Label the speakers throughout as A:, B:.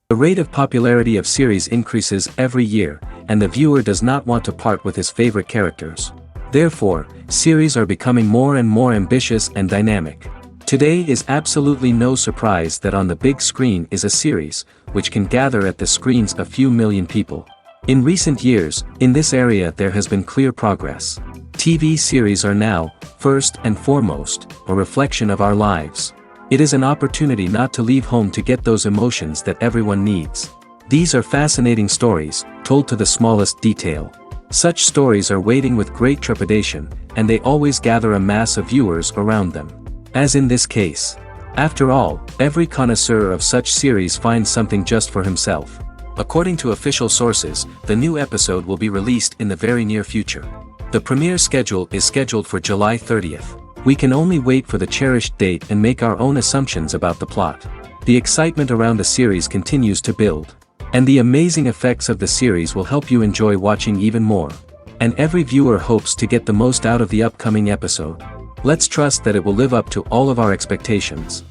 A: The rate of popularity of series increases every year, and the viewer does not want to part with his favorite characters. Therefore, series are becoming more and more ambitious and dynamic. Today is absolutely no surprise that on the big screen is a series, which can gather at the screens a few million people. In recent years, in this area there has been clear progress. TV series are now, first and foremost, a reflection of our lives. It is an opportunity not to leave home to get those emotions that everyone needs. These are fascinating stories, told to the smallest detail. Such stories are waiting with great trepidation, and they always gather a mass of viewers around them. As in this case. After all, every connoisseur of such series finds something just for himself. According to official sources, the new episode will be released in the very near future. The premiere schedule is scheduled for July 30th. We can only wait for the cherished date and make our own assumptions about the plot. The excitement around the series continues to build. And the amazing effects of the series will help you enjoy watching even more. And every viewer hopes to get the most out of the upcoming episode. Let's trust that it will live up to all of our expectations.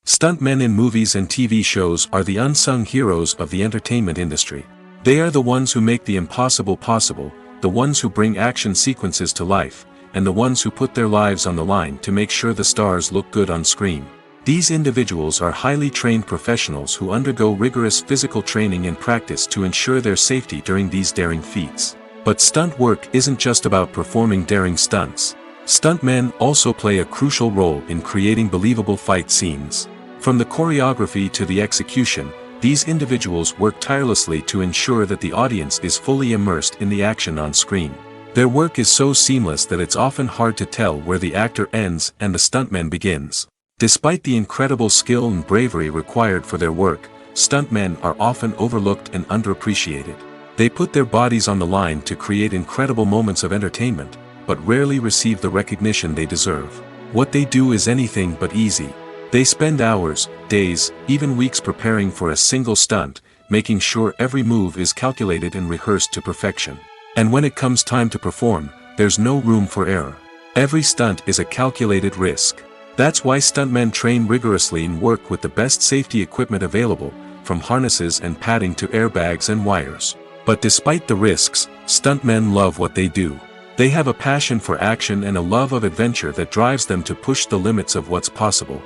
A: Stuntmen in movies and TV shows are the unsung heroes of the entertainment industry. They are the ones who make the impossible possible, the ones who bring action sequences to life, and the ones who put their lives on the line to make sure the stars look good on screen. These individuals are highly trained professionals who undergo rigorous physical training and practice to ensure their safety during these daring feats. But stunt work isn't just about performing daring stunts. Stuntmen also play a crucial role in creating believable fight scenes. From the choreography to the execution, these individuals work tirelessly to ensure that the audience is fully immersed in the action on screen. Their work is so seamless that it's often hard to tell where the actor ends and the stuntman begins. Despite the incredible skill and bravery required for their work, stuntmen are often overlooked and underappreciated. They put their bodies on the line to create incredible moments of entertainment, but rarely receive the recognition they deserve. What they do is anything but easy. They spend hours, days, even weeks preparing for a single stunt, making sure every move is calculated and rehearsed to perfection. And when it comes time to perform, there's no room for error. Every stunt is a calculated risk. That's why stuntmen train rigorously and work with the best safety equipment available, from harnesses and padding to airbags and wires. But despite the risks, stuntmen love what they do. They have a passion for action and a love of adventure that drives them to push the limits of what's possible.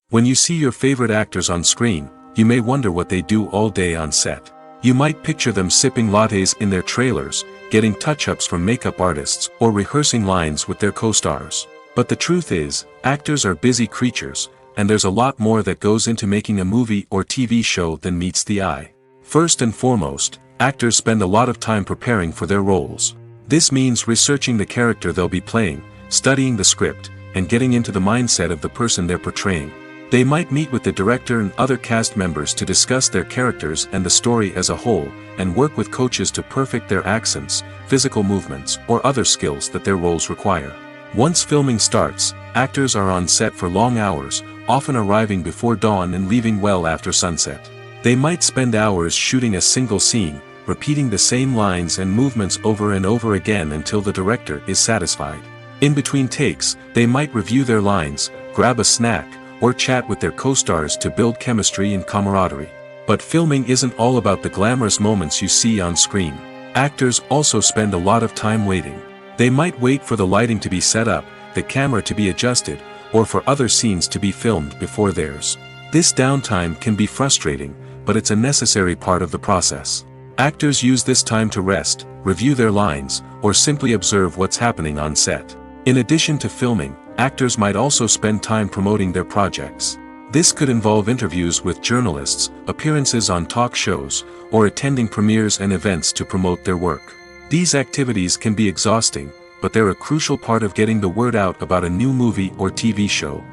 A: When you see your favorite actors on screen, you may wonder what they do all day on set. You might picture them sipping lattes in their trailers, getting touch-ups from makeup artists, or rehearsing lines with their co-stars. But the truth is, actors are busy creatures, and there's a lot more that goes into making a movie or TV show than meets the eye. First and foremost, actors spend a lot of time preparing for their roles. This means researching the character they'll be playing, studying the script, and getting into the mindset of the person they're portraying. They might meet with the director and other cast members to discuss their characters and the story as a whole, and work with coaches to perfect their accents, physical movements, or other skills that their roles require. Once filming starts, actors are on set for long hours, often arriving before dawn and leaving well after sunset. They might spend hours shooting a single scene, repeating the same lines and movements over and over again until the director is satisfied. In between takes, they might review their lines, grab a snack, or chat with their co-stars to build chemistry and camaraderie. But filming isn't all about the glamorous moments you see on screen. Actors also spend a lot of time waiting. They might wait for the lighting to be set up, the camera to be adjusted, or for other scenes to be filmed before theirs. This downtime can be frustrating, but it's a necessary part of the process. Actors use this time to rest, review their lines, or simply observe what's happening on set. In addition to filming, actors might also spend time promoting their projects. This could involve interviews with journalists, appearances on talk shows, or attending premieres and events to promote their work. These activities can be exhausting, but they're a crucial part of getting the word out about a new movie or TV show.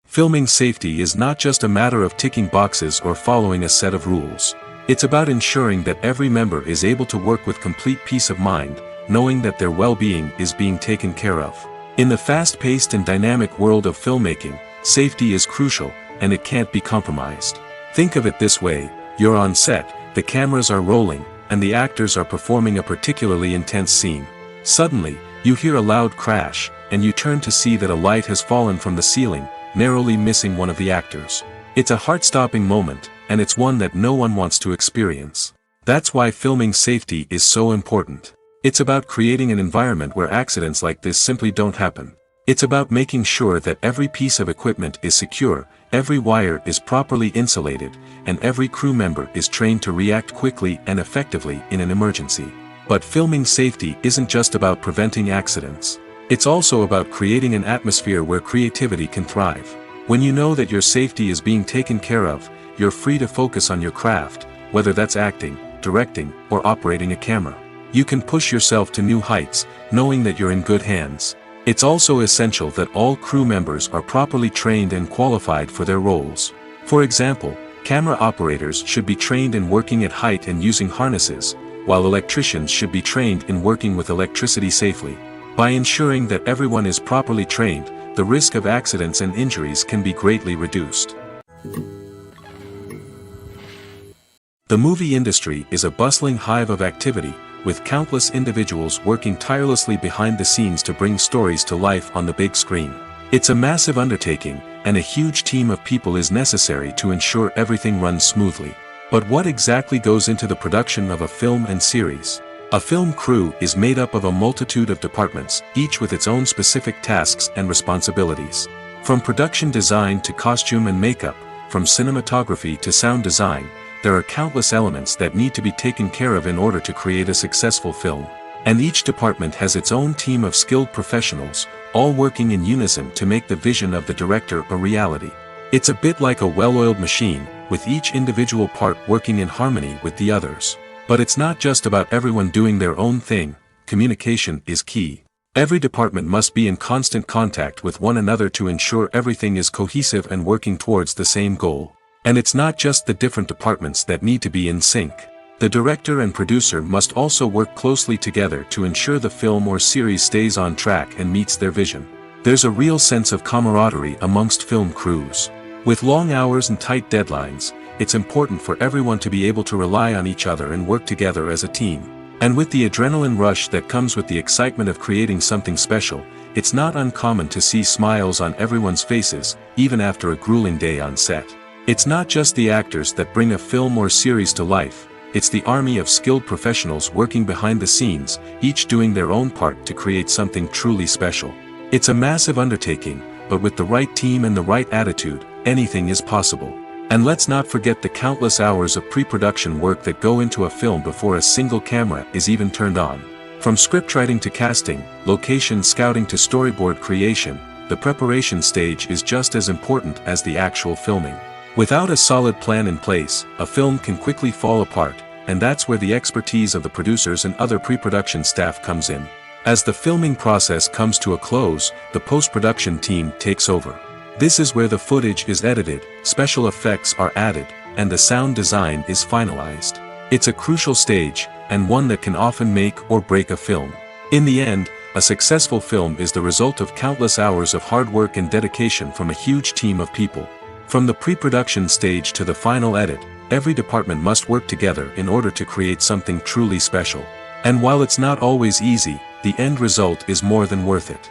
A: Filming safety is not just a matter of ticking boxes or following a set of rules. It's about ensuring that every member is able to work with complete peace of mind, knowing that their well-being is being taken care of. In the fast-paced and dynamic world of filmmaking, safety is crucial, and it can't be compromised. Think of it this way: you're on set, the cameras are rolling, and the actors are performing a particularly intense scene. Suddenly, you hear a loud crash, and you turn to see that a light has fallen from the ceiling, narrowly missing one of the actors. It's a heart-stopping moment, and it's one that no one wants to experience. That's why filming safety is so important. It's about creating an environment where accidents like this simply don't happen. It's about making sure that every piece of equipment is secure, every wire is properly insulated, and every crew member is trained to react quickly and effectively in an emergency. But filming safety isn't just about preventing accidents. It's also about creating an atmosphere where creativity can thrive. When you know that your safety is being taken care of, you're free to focus on your craft, whether that's acting, directing, or operating a camera. You can push yourself to new heights, knowing that you're in good hands. It's also essential that all crew members are properly trained and qualified for their roles. For example, camera operators should be trained in working at height and using harnesses, while electricians should be trained in working with electricity safely. By ensuring that everyone is properly trained, the risk of accidents and injuries can be greatly reduced. The movie industry is a bustling hive of activity, with countless individuals working tirelessly behind the scenes to bring stories to life on the big screen. It's a massive undertaking, and a huge team of people is necessary to ensure everything runs smoothly. But what exactly goes into the production of a film and series? A film crew is made up of a multitude of departments, each with its own specific tasks and responsibilities. From production design to costume and makeup, from cinematography to sound design, there are countless elements that need to be taken care of in order to create a successful film. And each department has its own team of skilled professionals, all working in unison to make the vision of the director a reality. It's a bit like a well-oiled machine, with each individual part working in harmony with the others. But it's not just about everyone doing their own thing. Communication is key. Every department must be in constant contact with one another to ensure everything is cohesive and working towards the same goal. And it's not just the different departments that need to be in sync. The director and producer must also work closely together to ensure the film or series stays on track and meets their vision. There's a real sense of camaraderie amongst film crews. With long hours and tight deadlines, it's important for everyone to be able to rely on each other and work together as a team. And with the adrenaline rush that comes with the excitement of creating something special, it's not uncommon to see smiles on everyone's faces, even after a grueling day on set. It's not just the actors that bring a film or series to life, it's the army of skilled professionals working behind the scenes, each doing their own part to create something truly special. It's a massive undertaking, but with the right team and the right attitude, anything is possible. And let's not forget the countless hours of pre-production work that go into a film before a single camera is even turned on. From scriptwriting to casting, location scouting to storyboard creation, the preparation stage is just as important as the actual filming. Without a solid plan in place, a film can quickly fall apart, and that's where the expertise of the producers and other pre-production staff comes in. As the filming process comes to a close, the post-production team takes over. This is where the footage is edited, special effects are added, and the sound design is finalized. It's a crucial stage, and one that can often make or break a film. In the end, a successful film is the result of countless hours of hard work and dedication from a huge team of people. From the pre-production stage to the final edit, every department must work together in order to create something truly special. And while it's not always easy, the end result is more than worth it.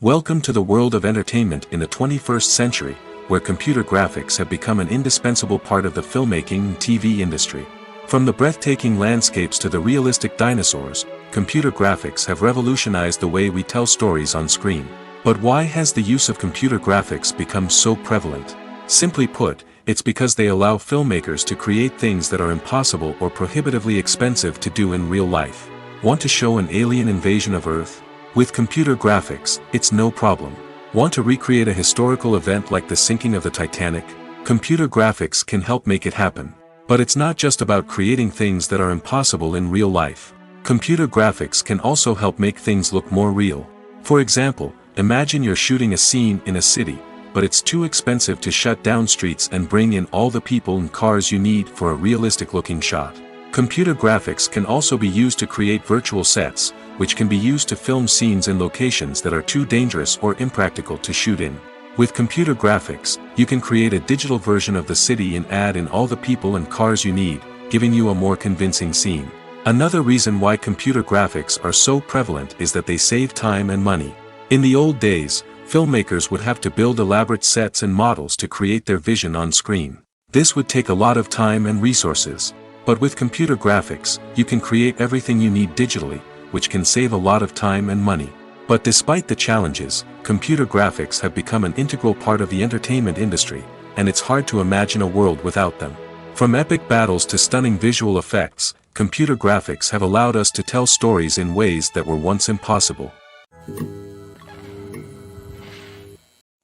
A: Welcome to the world of entertainment in the 21st century, where computer graphics have become an indispensable part of the filmmaking and TV industry. From the breathtaking landscapes to the realistic dinosaurs, computer graphics have revolutionized the way we tell stories on screen. But why has the use of computer graphics become so prevalent? Simply put, it's because they allow filmmakers to create things that are impossible or prohibitively expensive to do in real life. Want to show an alien invasion of Earth? With computer graphics, it's no problem. Want to recreate a historical event like the sinking of the Titanic? Computer graphics can help make it happen. But it's not just about creating things that are impossible in real life. Computer graphics can also help make things look more real. For example, imagine you're shooting a scene in a city, but it's too expensive to shut down streets and bring in all the people and cars you need for a realistic-looking shot. Computer graphics can also be used to create virtual sets, which can be used to film scenes in locations that are too dangerous or impractical to shoot in. With computer graphics, you can create a digital version of the city and add in all the people and cars you need, giving you a more convincing scene. Another reason why computer graphics are so prevalent is that they save time and money. In the old days, filmmakers would have to build elaborate sets and models to create their vision on screen. This would take a lot of time and resources. But with computer graphics, you can create everything you need digitally, which can save a lot of time and money. But despite the challenges, computer graphics have become an integral part of the entertainment industry, and it's hard to imagine a world without them. From epic battles to stunning visual effects, computer graphics have allowed us to tell stories in ways that were once impossible.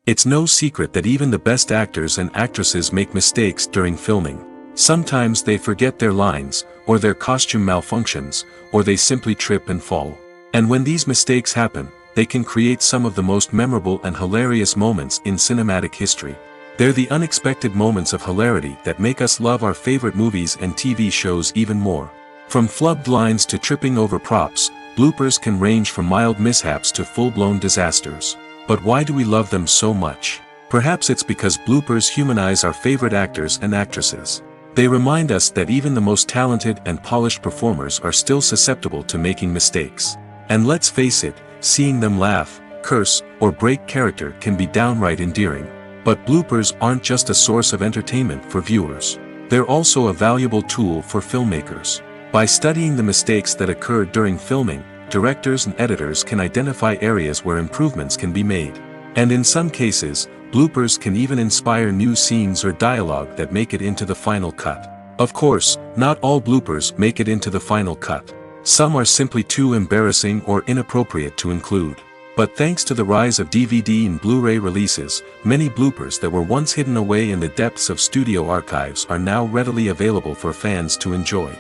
A: It's no secret that even the best actors and actresses make mistakes during filming. Sometimes they forget their lines, or their costume malfunctions, or they simply trip and fall. And when these mistakes happen, they can create some of the most memorable and hilarious moments in cinematic history. They're the unexpected moments of hilarity that make us love our favorite movies and TV shows even more. From flubbed lines to tripping over props, bloopers can range from mild mishaps to full-blown disasters. But why do we love them so much? Perhaps it's because bloopers humanize our favorite actors and actresses. They remind us that even the most talented and polished performers are still susceptible to making mistakes. And let's face it, seeing them laugh, curse, or break character can be downright endearing. But bloopers aren't just a source of entertainment for viewers. They're also a valuable tool for filmmakers. By studying the mistakes that occurred during filming, directors and editors can identify areas where improvements can be made. And in some cases, bloopers can even inspire new scenes or dialogue that make it into the final cut. Of course, not all bloopers make it into the final cut. Some are simply too embarrassing or inappropriate to include. But thanks to the rise of DVD and Blu-ray releases, many bloopers that were once hidden away in the depths of studio archives are now readily available for fans to enjoy.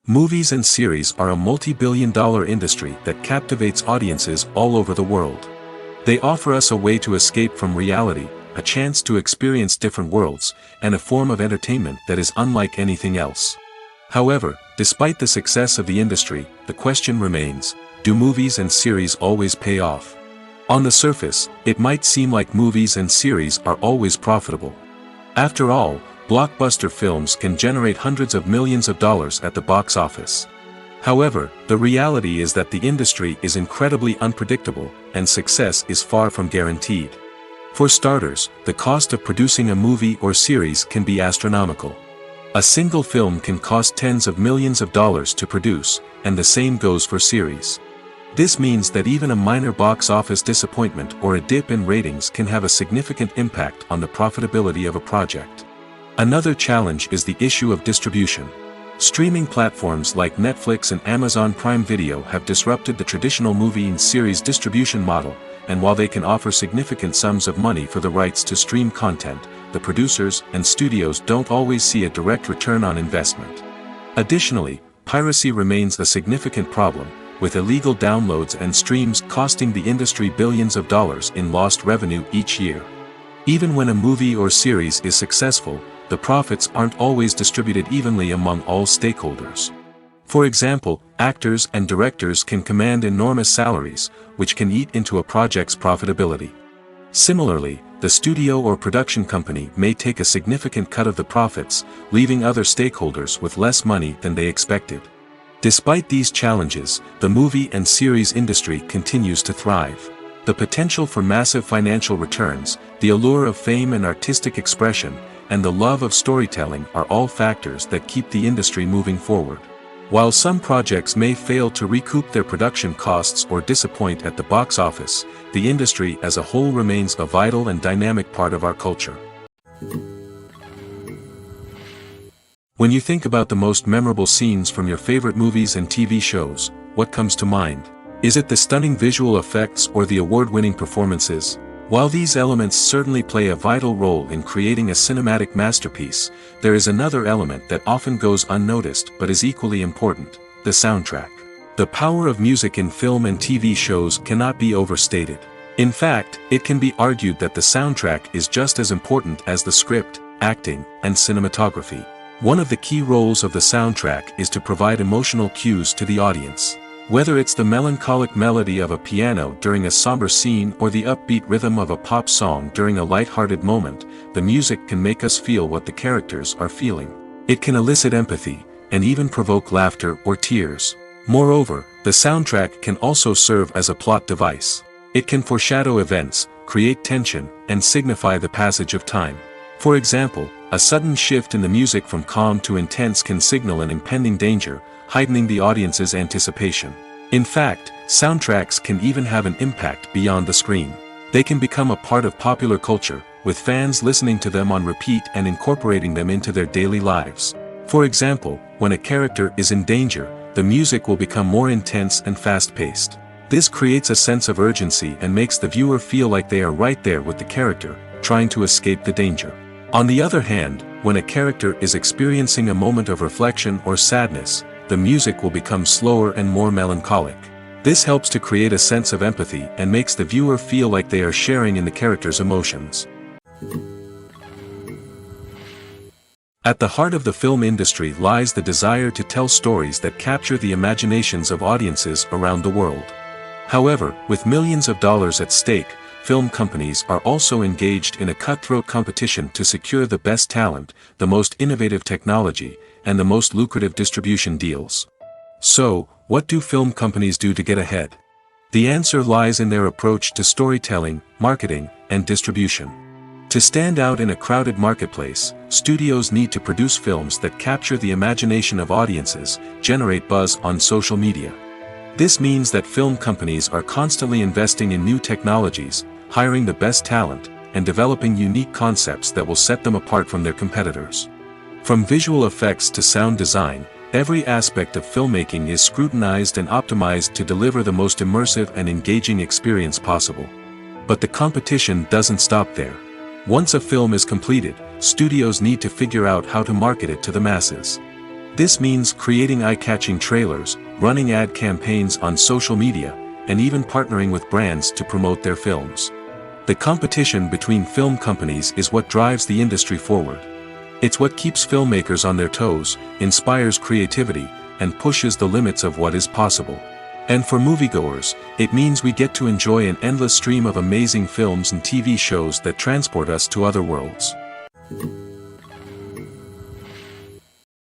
A: Movies and series are a multi-billion-dollar industry that captivates audiences all over the world. They offer us a way to escape from reality, a chance to experience different worlds, and a form of entertainment that is unlike anything else. However, despite the success of the industry, the question remains, do movies and series always pay off? On the surface, it might seem like movies and series are always profitable. After all, blockbuster films can generate hundreds of millions of dollars at the box office. However, the reality is that the industry is incredibly unpredictable, and success is far from guaranteed. For starters, the cost of producing a movie or series can be astronomical. A single film can cost tens of millions of dollars to produce, and the same goes for series. This means that even a minor box office disappointment or a dip in ratings can have a significant impact on the profitability of a project. Another challenge is the issue of distribution. Streaming platforms like Netflix and Amazon Prime Video have disrupted the traditional movie and series distribution model, and while they can offer significant sums of money for the rights to stream content, the producers and studios don't always see a direct return on investment. Additionally, piracy remains a significant problem, with illegal downloads and streams costing the industry billions of dollars in lost revenue each year. Even when a movie or series is successful, the profits aren't always distributed evenly among all stakeholders. For example, actors and directors can command enormous salaries, which can eat into a project's profitability. Similarly, the studio or production company may take a significant cut of the profits, leaving other stakeholders with less money than they expected. Despite these challenges, the movie and series industry continues to thrive. The potential for massive financial returns, the allure of fame and artistic expression, and the love of storytelling are all factors that keep the industry moving forward. While some projects may fail to recoup their production costs or disappoint at the box office, the industry as a whole remains a vital and dynamic part of our culture. When you think about the most memorable scenes from your favorite movies and TV shows, what comes to mind? Is it the stunning visual effects or the award-winning performances? While these elements certainly play a vital role in creating a cinematic masterpiece, there is another element that often goes unnoticed but is equally important: the soundtrack. The power of music in film and TV shows cannot be overstated. In fact, it can be argued that the soundtrack is just as important as the script, acting, and cinematography. One of the key roles of the soundtrack is to provide emotional cues to the audience. Whether it's the melancholic melody of a piano during a somber scene or the upbeat rhythm of a pop song during a light-hearted moment, the music can make us feel what the characters are feeling. It can elicit empathy, and even provoke laughter or tears. Moreover, the soundtrack can also serve as a plot device. It can foreshadow events, create tension, and signify the passage of time. For example, a sudden shift in the music from calm to intense can signal an impending danger, heightening the audience's anticipation. In fact, soundtracks can even have an impact beyond the screen. They can become a part of popular culture, with fans listening to them on repeat and incorporating them into their daily lives. For example, when a character is in danger, the music will become more intense and fast-paced. This creates a sense of urgency and makes the viewer feel like they are right there with the character, trying to escape the danger. On the other hand, when a character is experiencing a moment of reflection or sadness, the music will become slower and more melancholic. This helps to create a sense of empathy and makes the viewer feel like they are sharing in the character's emotions. At the heart of the film industry lies the desire to tell stories that capture the imaginations of audiences around the world. However, with millions of dollars at stake, film companies are also engaged in a cutthroat competition to secure the best talent, the most innovative technology, and the most lucrative distribution deals. So, what do film companies do to get ahead? The answer lies in their approach to storytelling, marketing, and distribution. To stand out in a crowded marketplace, studios need to produce films that capture the imagination of audiences, generate buzz on social media. This means that film companies are constantly investing in new technologies, hiring the best talent, and developing unique concepts that will set them apart from their competitors. From visual effects to sound design, every aspect of filmmaking is scrutinized and optimized to deliver the most immersive and engaging experience possible. But the competition doesn't stop there. Once a film is completed, studios need to figure out how to market it to the masses. This means creating eye-catching trailers, running ad campaigns on social media, and even partnering with brands to promote their films. The competition between film companies is what drives the industry forward. It's what keeps filmmakers on their toes, inspires creativity, and pushes the limits of what is possible. And for moviegoers, it means we get to enjoy an endless stream of amazing films and TV shows that transport us to other worlds.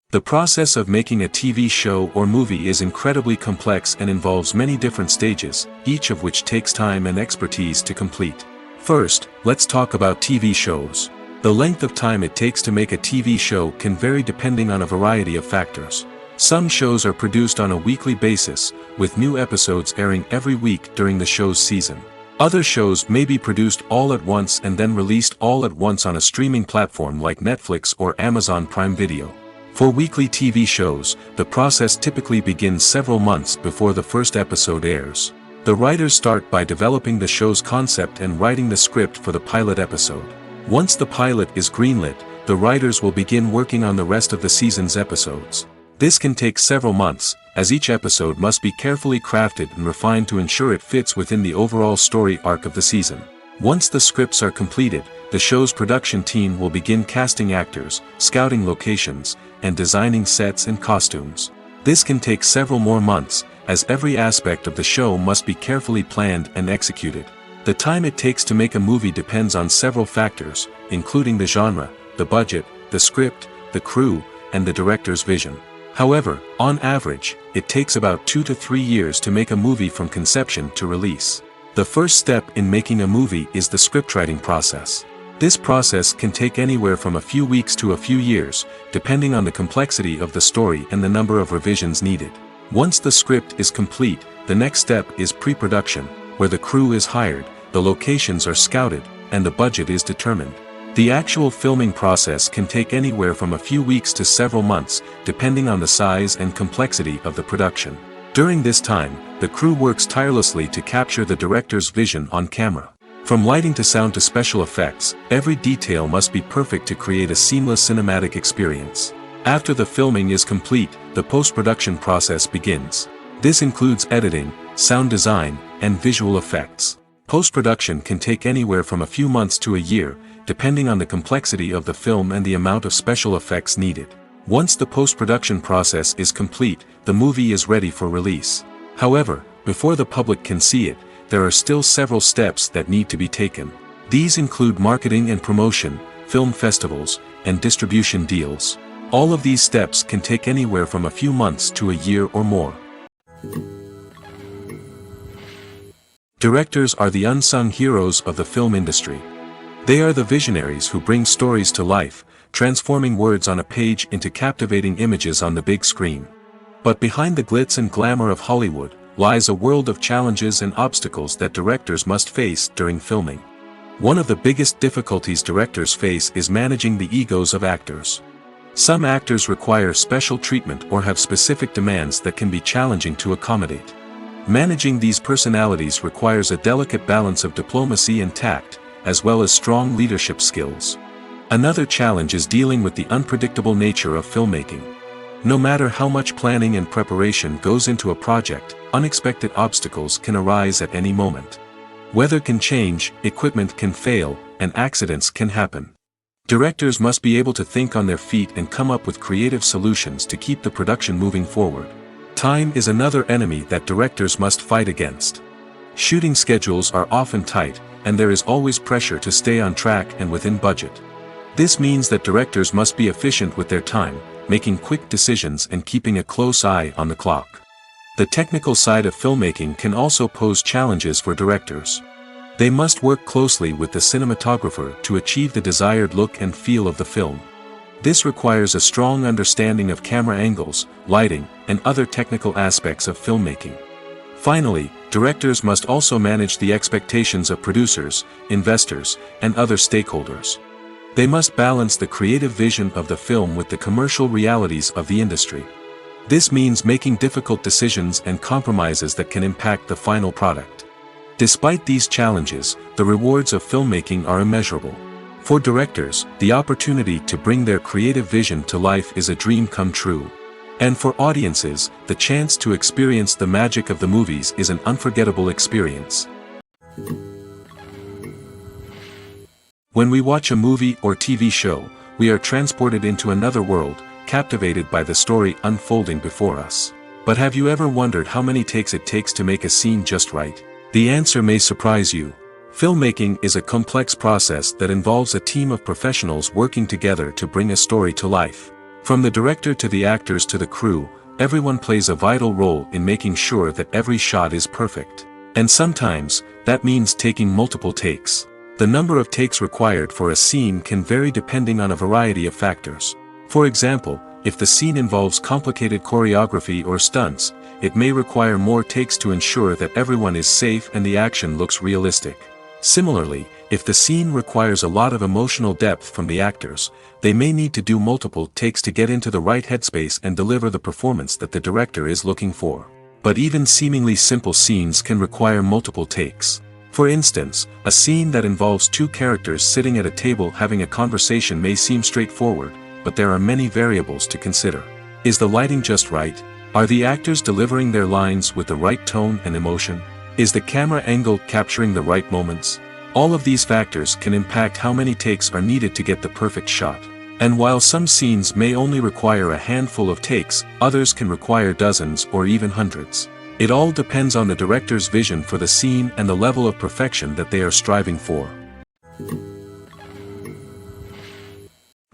A: The process of making a TV show or movie is incredibly complex and involves many different stages, each of which takes time and expertise to complete. First, let's talk about TV shows. The length of time it takes to make a TV show can vary depending on a variety of factors. Some shows are produced on a weekly basis, with new episodes airing every week during the show's season. Other shows may be produced all at once and then released all at once on a streaming platform like Netflix or Amazon Prime Video. For weekly TV shows, the process typically begins several months before the first episode airs. The writers start by developing the show's concept and writing the script for the pilot episode. Once the pilot is greenlit, the writers will begin working on the rest of the season's episodes. This can take several months, as each episode must be carefully crafted and refined to ensure it fits within the overall story arc of the season. Once the scripts are completed, the show's production team will begin casting actors, scouting locations, and designing sets and costumes. This can take several more months, as every aspect of the show must be carefully planned and executed. The time it takes to make a movie depends on several factors, including the genre, the budget, the script, the crew, and the director's vision. However, on average, it takes about 2 to 3 years to make a movie from conception to release. The first step in making a movie is the scriptwriting process. This process can take anywhere from a few weeks to a few years, depending on the complexity of the story and the number of revisions needed. Once the script is complete, the next step is pre-production, where the crew is hired, the locations are scouted, and the budget is determined. The actual filming process can take anywhere from a few weeks to several months, depending on the size and complexity of the production. During this time, the crew works tirelessly to capture the director's vision on camera. From lighting to sound to special effects, every detail must be perfect to create a seamless cinematic experience. After the filming is complete, the post-production process begins. This includes editing, sound design, and visual effects. Post-production can take anywhere from a few months to a year, depending on the complexity of the film and the amount of special effects needed. Once the post-production process is complete, the movie is ready for release. However, before the public can see it, there are still several steps that need to be taken. These include marketing and promotion, film festivals, and distribution deals. All of these steps can take anywhere from a few months to a year or more. Directors are the unsung heroes of the film industry. They are the visionaries who bring stories to life, transforming words on a page into captivating images on the big screen. But behind the glitz and glamour of Hollywood, lies a world of challenges and obstacles that directors must face during filming. One of the biggest difficulties directors face is managing the egos of actors. Some actors require special treatment or have specific demands that can be challenging to accommodate. Managing these personalities requires a delicate balance of diplomacy and tact, as well as strong leadership skills. Another challenge is dealing with the unpredictable nature of filmmaking. No matter how much planning and preparation goes into a project, unexpected obstacles can arise at any moment. Weather can change, equipment can fail, and accidents can happen. Directors must be able to think on their feet and come up with creative solutions to keep the production moving forward. Time is another enemy that directors must fight against. Shooting schedules are often tight, and there is always pressure to stay on track and within budget. This means that directors must be efficient with their time, making quick decisions and keeping a close eye on the clock. The technical side of filmmaking can also pose challenges for directors. They must work closely with the cinematographer to achieve the desired look and feel of the film. This requires a strong understanding of camera angles, lighting, and other technical aspects of filmmaking. Finally, directors must also manage the expectations of producers, investors, and other stakeholders. They must balance the creative vision of the film with the commercial realities of the industry. This means making difficult decisions and compromises that can impact the final product. Despite these challenges, the rewards of filmmaking are immeasurable. For directors, the opportunity to bring their creative vision to life is a dream come true. And for audiences, the chance to experience the magic of the movies is an unforgettable experience. When we watch a movie or TV show, we are transported into another world, captivated by the story unfolding before us. But have you ever wondered how many takes it takes to make a scene just right? The answer may surprise you. Filmmaking is a complex process that involves a team of professionals working together to bring a story to life. From the director to the actors to the crew, everyone plays a vital role in making sure that every shot is perfect. And sometimes, that means taking multiple takes. The number of takes required for a scene can vary depending on a variety of factors. For example, if the scene involves complicated choreography or stunts, it may require more takes to ensure that everyone is safe and the action looks realistic. Similarly, if the scene requires a lot of emotional depth from the actors, they may need to do multiple takes to get into the right headspace and deliver the performance that the director is looking for. But even seemingly simple scenes can require multiple takes. For instance, a scene that involves two characters sitting at a table having a conversation may seem straightforward, but there are many variables to consider. Is the lighting just right? Are the actors delivering their lines with the right tone and emotion? Is the camera angle capturing the right moments? All of these factors can impact how many takes are needed to get the perfect shot. And while some scenes may only require a handful of takes, others can require dozens or even hundreds. It all depends on the director's vision for the scene and the level of perfection that they are striving for.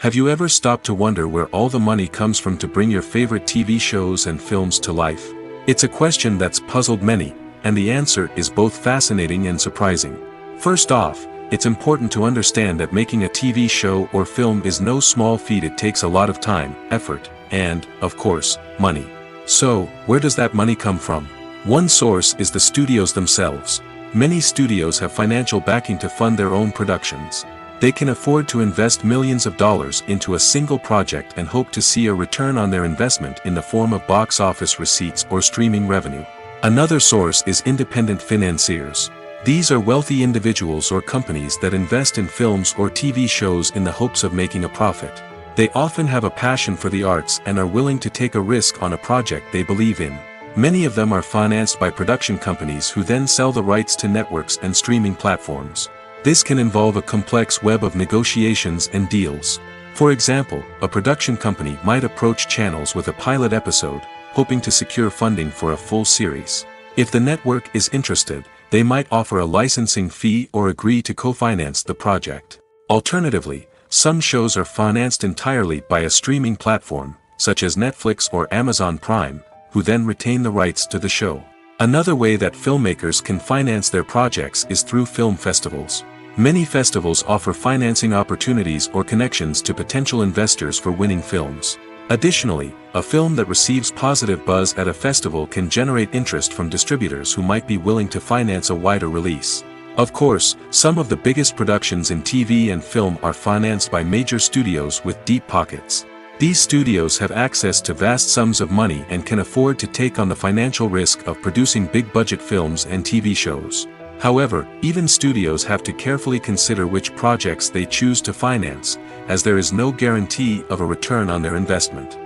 A: Have you ever stopped to wonder where all the money comes from to bring your favorite TV shows and films to life? It's a question that's puzzled many, and the answer is both fascinating and surprising. First off, it's important to understand that making a TV show or film is no small feat. It takes a lot of time, effort, and, of course, money. So, where does that money come from? One source is the studios themselves. Many studios have financial backing to fund their own productions. They can afford to invest millions of dollars into a single project and hope to see a return on their investment in the form of box office receipts or streaming revenue. Another source is independent financiers. These are wealthy individuals or companies that invest in films or TV shows in the hopes of making a profit. They often have a passion for the arts and are willing to take a risk on a project they believe in. Many of them are financed by production companies who then sell the rights to networks and streaming platforms. This can involve a complex web of negotiations and deals. For example, a production company might approach channels with a pilot episode, hoping to secure funding for a full series. If the network is interested, they might offer a licensing fee or agree to co-finance the project. Alternatively, some shows are financed entirely by a streaming platform, such as Netflix or Amazon Prime, who then retain the rights to the show. Another way that filmmakers can finance their projects is through film festivals. Many festivals offer financing opportunities or connections to potential investors for winning films. Additionally, a film that receives positive buzz at a festival can generate interest from distributors who might be willing to finance a wider release. Of course, some of the biggest productions in TV and film are financed by major studios with deep pockets. These studios have access to vast sums of money and can afford to take on the financial risk of producing big-budget films and TV shows. However, even studios have to carefully consider which projects they choose to finance, as there is no guarantee of a return on their investment.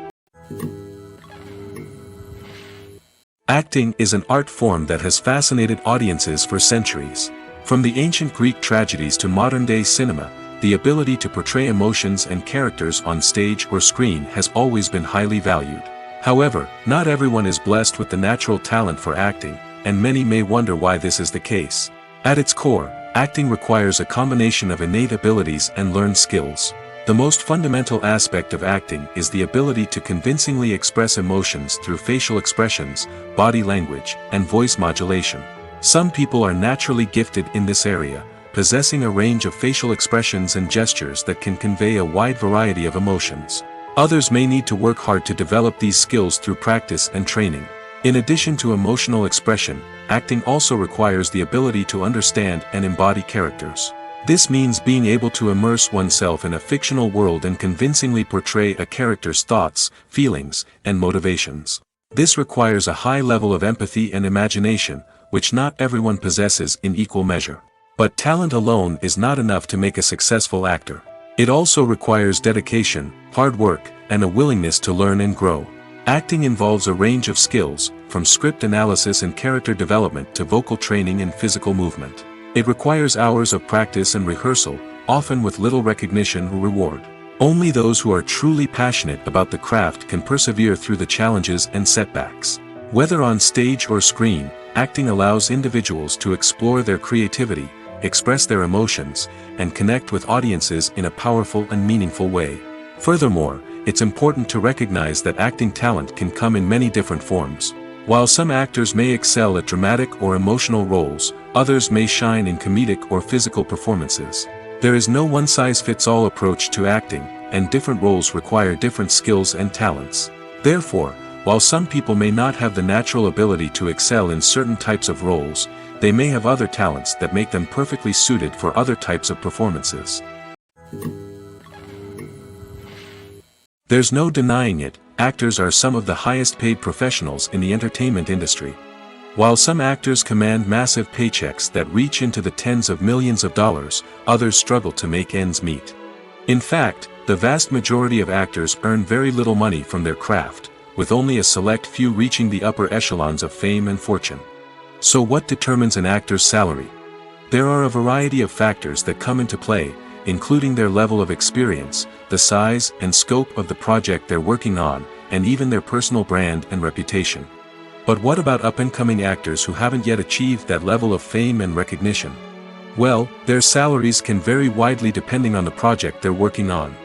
A: Acting is an art form that has fascinated audiences for centuries. From the ancient Greek tragedies to modern-day cinema, the ability to portray emotions and characters on stage or screen has always been highly valued. However, not everyone is blessed with the natural talent for acting, and many may wonder why this is the case. At its core, acting requires a combination of innate abilities and learned skills. The most fundamental aspect of acting is the ability to convincingly express emotions through facial expressions, body language, and voice modulation. Some people are naturally gifted in this area, possessing a range of facial expressions and gestures that can convey a wide variety of emotions. Others may need to work hard to develop these skills through practice and training. In addition to emotional expression, acting also requires the ability to understand and embody characters. This means being able to immerse oneself in a fictional world and convincingly portray a character's thoughts, feelings, and motivations. This requires a high level of empathy and imagination, which not everyone possesses in equal measure. But talent alone is not enough to make a successful actor. It also requires dedication, hard work, and a willingness to learn and grow. Acting involves a range of skills, from script analysis and character development to vocal training and physical movement. It requires hours of practice and rehearsal, often with little recognition or reward. Only those who are truly passionate about the craft can persevere through the challenges and setbacks. Whether on stage or screen, acting allows individuals to explore their creativity, express their emotions, and connect with audiences in a powerful and meaningful way. Furthermore, it's important to recognize that acting talent can come in many different forms. While some actors may excel at dramatic or emotional roles, others may shine in comedic or physical performances. There is no one-size-fits-all approach to acting, and different roles require different skills and talents. Therefore, while some people may not have the natural ability to excel in certain types of roles, they may have other talents that make them perfectly suited for other types of performances. There's no denying it, actors are some of the highest paid professionals in the entertainment industry. While some actors command massive paychecks that reach into the tens of millions of dollars, others struggle to make ends meet. In fact, the vast majority of actors earn very little money from their craft, with only a select few reaching the upper echelons of fame and fortune. So what determines an actor's salary? There are a variety of factors that come into play, including their level of experience, the size and scope of the project they're working on, and even their personal brand and reputation. But what about up-and-coming actors who haven't yet achieved that level of fame and recognition? Well, their salaries can vary widely depending on the project they're working on.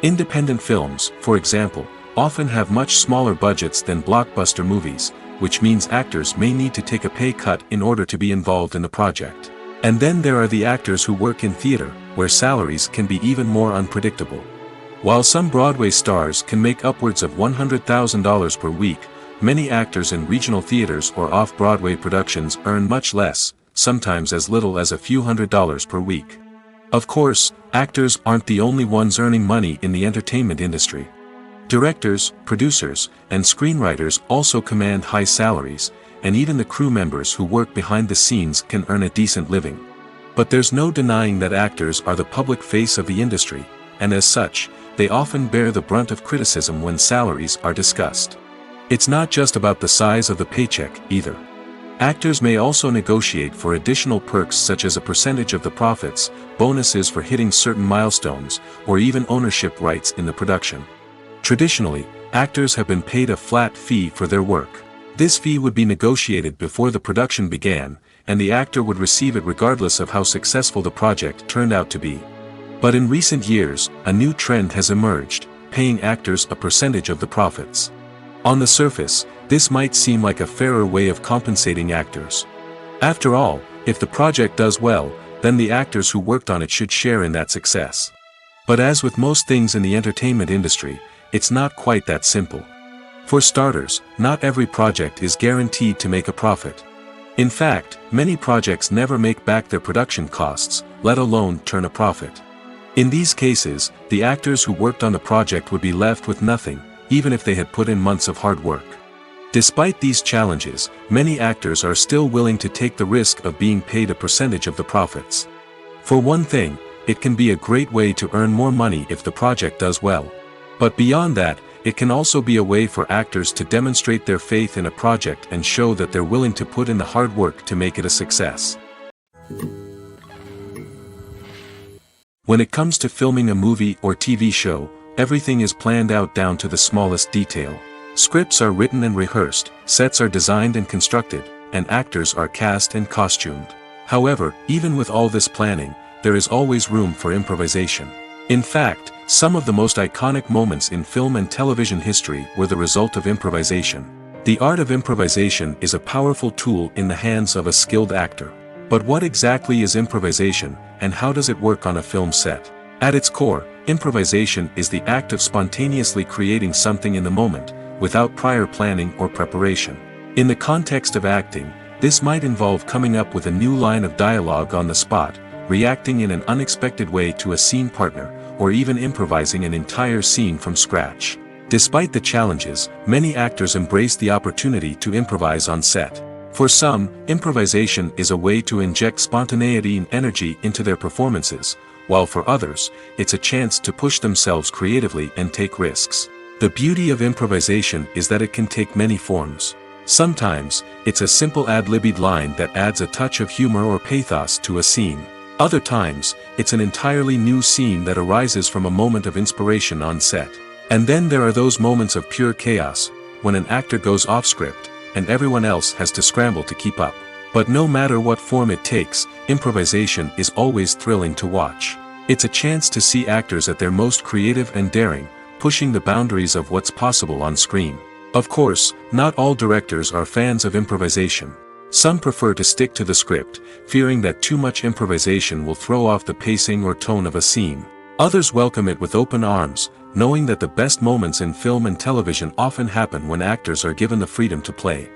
A: Independent films, for example, often have much smaller budgets than blockbuster movies, which means actors may need to take a pay cut in order to be involved in the project. And then there are the actors who work in theater, where salaries can be even more unpredictable. While some Broadway stars can make upwards of $100,000 per week, many actors in regional theaters or off-Broadway productions earn much less, sometimes as little as a few $100s per week. Of course, actors aren't the only ones earning money in the entertainment industry. Directors, producers, and screenwriters also command high salaries, and even the crew members who work behind the scenes can earn a decent living. But there's no denying that actors are the public face of the industry, and as such, they often bear the brunt of criticism when salaries are discussed. It's not just about the size of the paycheck, either. Actors may also negotiate for additional perks such as a percentage of the profits, bonuses for hitting certain milestones, or even ownership rights in the production. Traditionally, actors have been paid a flat fee for their work. This fee would be negotiated before the production began, and the actor would receive it regardless of how successful the project turned out to be. But in recent years, a new trend has emerged, paying actors a percentage of the profits. On the surface, this might seem like a fairer way of compensating actors. After all, if the project does well, then the actors who worked on it should share in that success. But as with most things in the entertainment industry, it's not quite that simple. For starters, not every project is guaranteed to make a profit. In fact, many projects never make back their production costs, let alone turn a profit. In these cases, the actors who worked on the project would be left with nothing, even if they had put in months of hard work. Despite these challenges, many actors are still willing to take the risk of being paid a percentage of the profits. For one thing, it can be a great way to earn more money if the project does well. But beyond that, it can also be a way for actors to demonstrate their faith in a project and show that they're willing to put in the hard work to make it a success. When it comes to filming a movie or TV show, everything is planned out down to the smallest detail. Scripts are written and rehearsed, sets are designed and constructed, and actors are cast and costumed. However, even with all this planning, there is always room for improvisation. In fact, some of the most iconic moments in film and television history were the result of improvisation. The art of improvisation is a powerful tool in the hands of a skilled actor. But what exactly is improvisation, and how does it work on a film set? At its core, improvisation is the act of spontaneously creating something in the moment, without prior planning or preparation. In the context of acting, this might involve coming up with a new line of dialogue on the spot, reacting in an unexpected way to a scene partner, or even improvising an entire scene from scratch. Despite the challenges, many actors embrace the opportunity to improvise on set. For some, improvisation is a way to inject spontaneity and energy into their performances, while for others, it's a chance to push themselves creatively and take risks. The beauty of improvisation is that it can take many forms. Sometimes, it's a simple ad-libbed line that adds a touch of humor or pathos to a scene. Other times, it's an entirely new scene that arises from a moment of inspiration on set. And then there are those moments of pure chaos, when an actor goes off script, and everyone else has to scramble to keep up. But no matter what form it takes, improvisation is always thrilling to watch. It's a chance to see actors at their most creative and daring, pushing the boundaries of what's possible on screen. Of course, not all directors are fans of improvisation. Some prefer to stick to the script, fearing that too much improvisation will throw off the pacing or tone of a scene. Others welcome it with open arms, knowing that the best moments in film and television often happen when actors are given the freedom to play.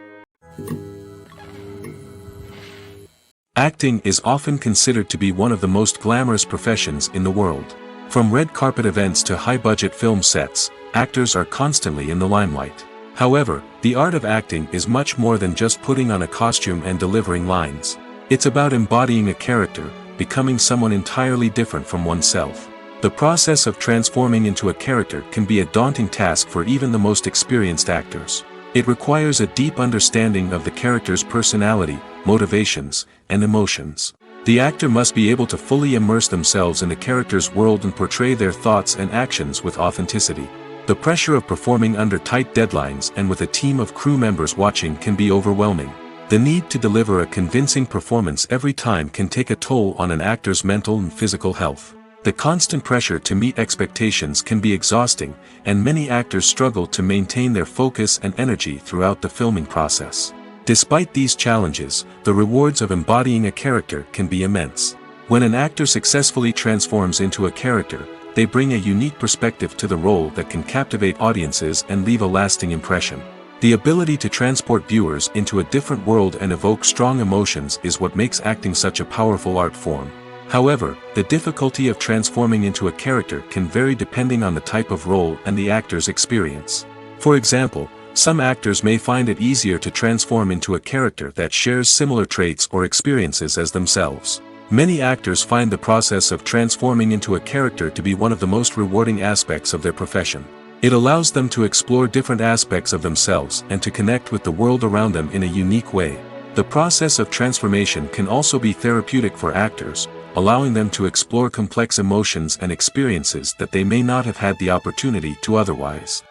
A: Acting is often considered to be one of the most glamorous professions in the world. From red carpet events to high-budget film sets, actors are constantly in the limelight. However, the art of acting is much more than just putting on a costume and delivering lines. It's about embodying a character, becoming someone entirely different from oneself. The process of transforming into a character can be a daunting task for even the most experienced actors. It requires a deep understanding of the character's personality, motivations, and emotions. The actor must be able to fully immerse themselves in the character's world and portray their thoughts and actions with authenticity. The pressure of performing under tight deadlines and with a team of crew members watching can be overwhelming. The need to deliver a convincing performance every time can take a toll on an actor's mental and physical health. The constant pressure to meet expectations can be exhausting, and many actors struggle to maintain their focus and energy throughout the filming process. Despite these challenges, the rewards of embodying a character can be immense. When an actor successfully transforms into a character, they bring a unique perspective to the role that can captivate audiences and leave a lasting impression. The ability to transport viewers into a different world and evoke strong emotions is what makes acting such a powerful art form. However, the difficulty of transforming into a character can vary depending on the type of role and the actor's experience. For example, some actors may find it easier to transform into a character that shares similar traits or experiences as themselves. Many actors find the process of transforming into a character to be one of the most rewarding aspects of their profession. It allows them to explore different aspects of themselves and to connect with the world around them in a unique way. The process of transformation can also be therapeutic for actors, allowing them to explore complex emotions and experiences that they may not have had the opportunity to otherwise.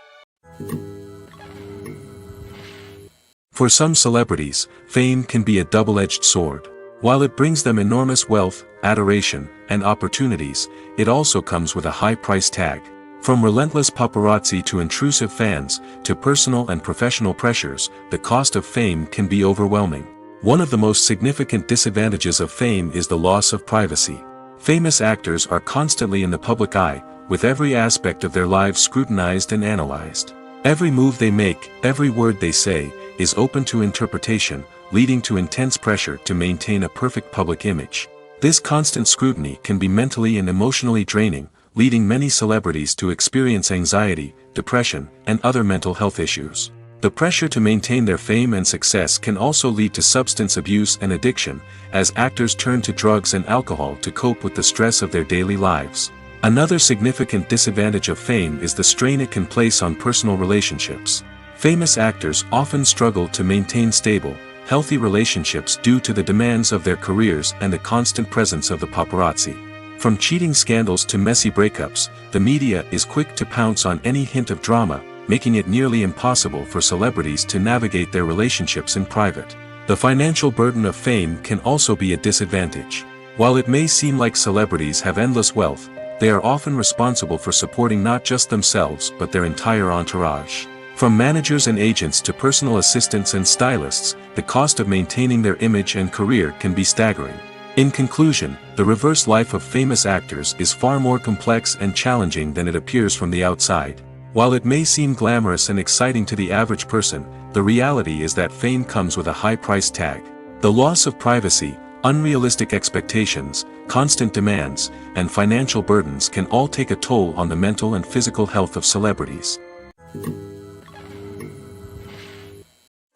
A: For some celebrities, fame can be a double-edged sword. While it brings them enormous wealth, adoration, and opportunities, it also comes with a high price tag. From relentless paparazzi to intrusive fans, to personal and professional pressures, the cost of fame can be overwhelming. One of the most significant disadvantages of fame is the loss of privacy. Famous actors are constantly in the public eye, with every aspect of their lives scrutinized and analyzed. Every move they make, every word they say, is open to interpretation, leading to intense pressure to maintain a perfect public image. This constant scrutiny can be mentally and emotionally draining, leading many celebrities to experience anxiety, depression, and other mental health issues. The pressure to maintain their fame and success can also lead to substance abuse and addiction, as actors turn to drugs and alcohol to cope with the stress of their daily lives. Another significant disadvantage of fame is the strain it can place on personal relationships. Famous actors often struggle to maintain stable, healthy relationships due to the demands of their careers and the constant presence of the paparazzi. From cheating scandals to messy breakups, the media is quick to pounce on any hint of drama, making it nearly impossible for celebrities to navigate their relationships in private. The financial burden of fame can also be a disadvantage. While it may seem like celebrities have endless wealth, they are often responsible for supporting not just themselves but their entire entourage. From managers and agents to personal assistants and stylists, the cost of maintaining their image and career can be staggering. In conclusion, the reverse life of famous actors is far more complex and challenging than it appears from the outside. While it may seem glamorous and exciting to the average person, the reality is that fame comes with a high price tag. The loss of privacy, unrealistic expectations, constant demands, and financial burdens can all take a toll on the mental and physical health of celebrities.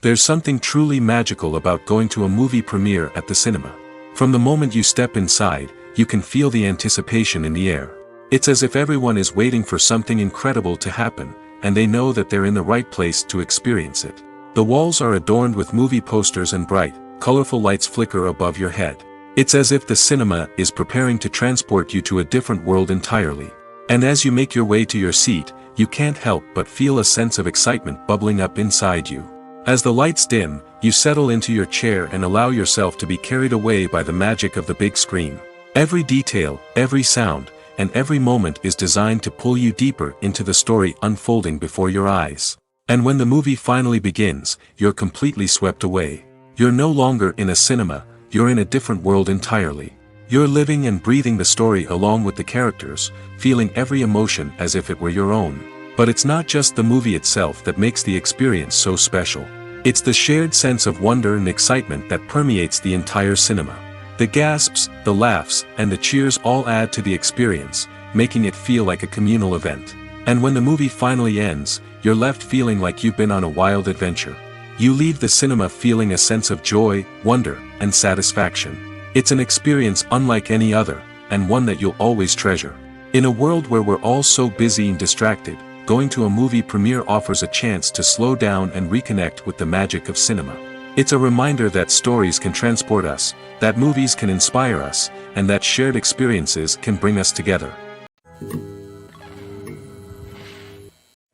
A: There's something truly magical about going to a movie premiere at the cinema. From the moment you step inside, you can feel the anticipation in the air. It's as if everyone is waiting for something incredible to happen, and they know that they're in the right place to experience it. The walls are adorned with movie posters and bright, colorful lights flicker above your head. It's as if the cinema is preparing to transport you to a different world entirely. And as you make your way to your seat, you can't help but feel a sense of excitement bubbling up inside you. As the lights dim, you settle into your chair and allow yourself to be carried away by the magic of the big screen. Every detail, every sound, and every moment is designed to pull you deeper into the story unfolding before your eyes. And when the movie finally begins, you're completely swept away. You're no longer in a cinema, you're in a different world entirely. You're living and breathing the story along with the characters, feeling every emotion as if it were your own. But it's not just the movie itself that makes the experience so special. It's the shared sense of wonder and excitement that permeates the entire cinema. The gasps, the laughs, and the cheers all add to the experience, making it feel like a communal event. And when the movie finally ends, you're left feeling like you've been on a wild adventure. You leave the cinema feeling a sense of joy, wonder, and satisfaction. It's an experience unlike any other, and one that you'll always treasure. In a world where we're all so busy and distracted, going to a movie premiere offers a chance to slow down and reconnect with the magic of cinema. It's a reminder that stories can transport us, that movies can inspire us, and that shared experiences can bring us together.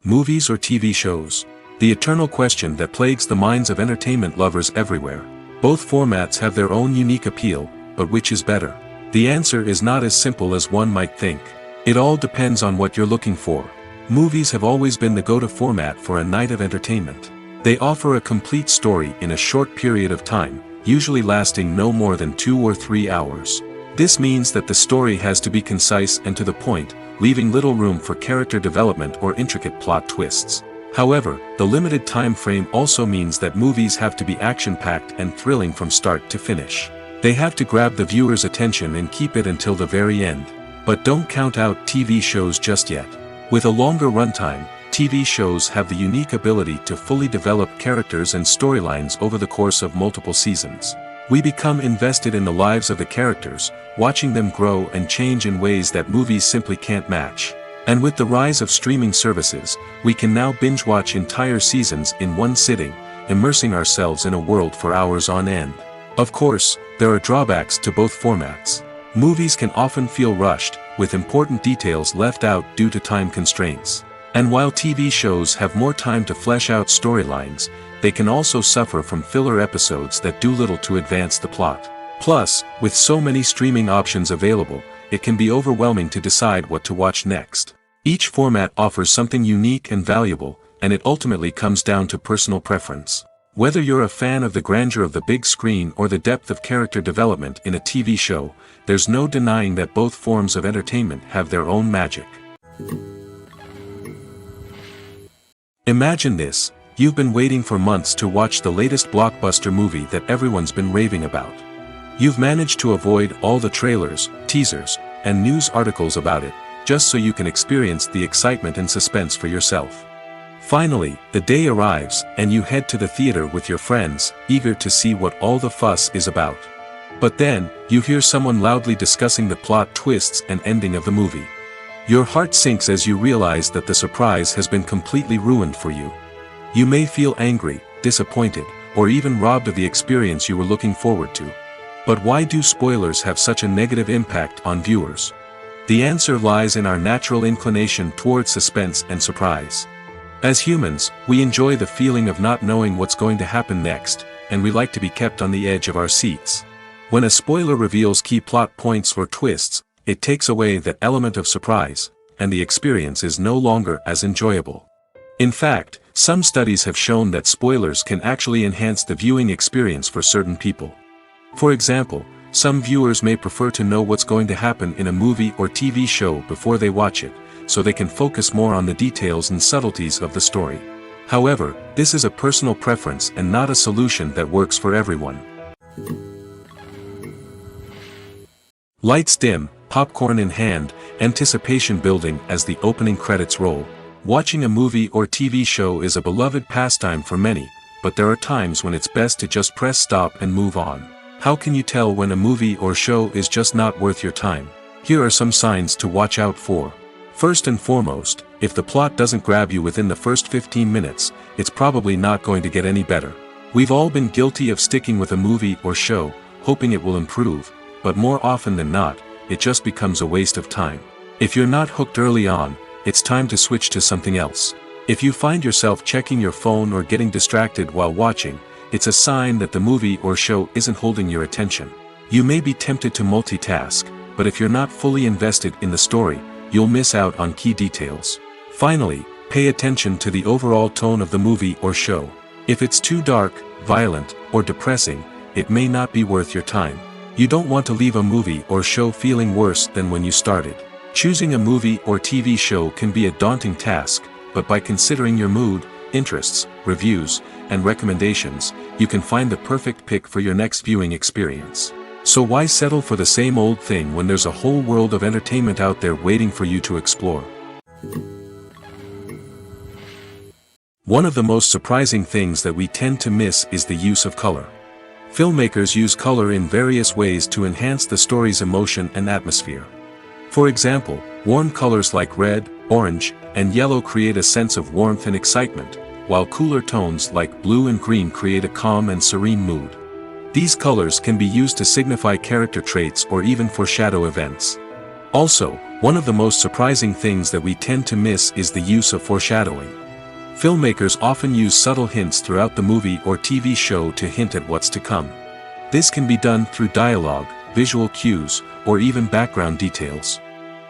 A: Movies or TV shows? The eternal question that plagues the minds of entertainment lovers everywhere. Both formats have their own unique appeal, but which is better? The answer is not as simple as one might think. It all depends on what you're looking for. Movies have always been the go-to format for a night of entertainment. They offer a complete story in a short period of time, usually lasting no more than 2 or 3 hours. This means that the story has to be concise and to the point, leaving little room for character development or intricate plot twists. However, the limited time frame also means that movies have to be action-packed and thrilling from start to finish. They have to grab the viewer's attention and keep it until the very end. But don't count out TV shows just yet. With a longer runtime, TV shows have the unique ability to fully develop characters and storylines over the course of multiple seasons. We become invested in the lives of the characters, watching them grow and change in ways that movies simply can't match. And with the rise of streaming services, we can now binge-watch entire seasons in one sitting, immersing ourselves in a world for hours on end. Of course, there are drawbacks to both formats. Movies can often feel rushed, with important details left out due to time constraints. And while TV shows have more time to flesh out storylines, they can also suffer from filler episodes that do little to advance the plot. Plus, with so many streaming options available, it can be overwhelming to decide what to watch next. Each format offers something unique and valuable, and it ultimately comes down to personal preference. Whether you're a fan of the grandeur of the big screen or the depth of character development in a TV show, there's no denying that both forms of entertainment have their own magic. Imagine this: you've been waiting for months to watch the latest blockbuster movie that everyone's been raving about. You've managed to avoid all the trailers, teasers, and news articles about it, just so you can experience the excitement and suspense for yourself. Finally, the day arrives, and you head to the theater with your friends, eager to see what all the fuss is about. But then, you hear someone loudly discussing the plot twists and ending of the movie. Your heart sinks as you realize that the surprise has been completely ruined for you. You may feel angry, disappointed, or even robbed of the experience you were looking forward to. But why do spoilers have such a negative impact on viewers? The answer lies in our natural inclination toward suspense and surprise. As humans, we enjoy the feeling of not knowing what's going to happen next, and we like to be kept on the edge of our seats. When a spoiler reveals key plot points or twists, it takes away that element of surprise, and the experience is no longer as enjoyable. In fact, some studies have shown that spoilers can actually enhance the viewing experience for certain people. For example, some viewers may prefer to know what's going to happen in a movie or TV show before they watch it, so they can focus more on the details and subtleties of the story. However, this is a personal preference and not a solution that works for everyone. Lights dim, popcorn in hand, anticipation building as the opening credits roll. Watching a movie or TV show is a beloved pastime for many, but there are times when it's best to just press stop and move on. How can you tell when a movie or show is just not worth your time? Here are some signs to watch out for. First and foremost, if the plot doesn't grab you within the first 15 minutes, it's probably not going to get any better. We've all been guilty of sticking with a movie or show, hoping it will improve, but more often than not, it just becomes a waste of time. If you're not hooked early on, it's time to switch to something else. If you find yourself checking your phone or getting distracted while watching, it's a sign that the movie or show isn't holding your attention. You may be tempted to multitask, but if you're not fully invested in the story, you'll miss out on key details. Finally, pay attention to the overall tone of the movie or show. If it's too dark, violent, or depressing, it may not be worth your time. You don't want to leave a movie or show feeling worse than when you started. Choosing a movie or TV show can be a daunting task, but by considering your mood, interests, reviews, and recommendations, you can find the perfect pick for your next viewing experience. So why settle for the same old thing when there's a whole world of entertainment out there waiting for you to explore? One of the most surprising things that we tend to miss is the use of color. Filmmakers use color in various ways to enhance the story's emotion and atmosphere. For example, warm colors like red, orange, and yellow create a sense of warmth and excitement, while cooler tones like blue and green create a calm and serene mood. These colors can be used to signify character traits or even foreshadow events. Also, one of the most surprising things that we tend to miss is the use of foreshadowing. Filmmakers often use subtle hints throughout the movie or TV show to hint at what's to come. This can be done through dialogue, visual cues, or even background details.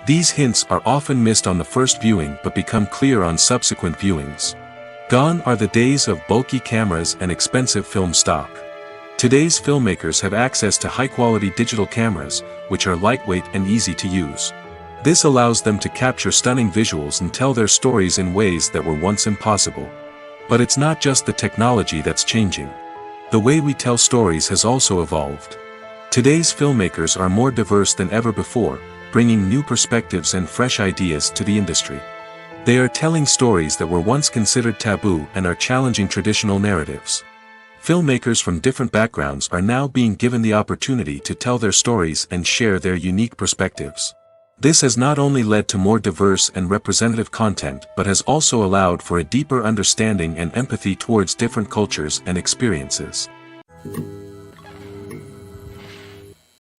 A: These hints are often missed on the first viewing but become clear on subsequent viewings. Gone are the days of bulky cameras and expensive film stock. Today's filmmakers have access to high-quality digital cameras, which are lightweight and easy to use. This allows them to capture stunning visuals and tell their stories in ways that were once impossible. But it's not just the technology that's changing. The way we tell stories has also evolved. Today's filmmakers are more diverse than ever before, bringing new perspectives and fresh ideas to the industry. They are telling stories that were once considered taboo and are challenging traditional narratives. Filmmakers from different backgrounds are now being given the opportunity to tell their stories and share their unique perspectives. This has not only led to more diverse and representative content but has also allowed for a deeper understanding and empathy towards different cultures and experiences.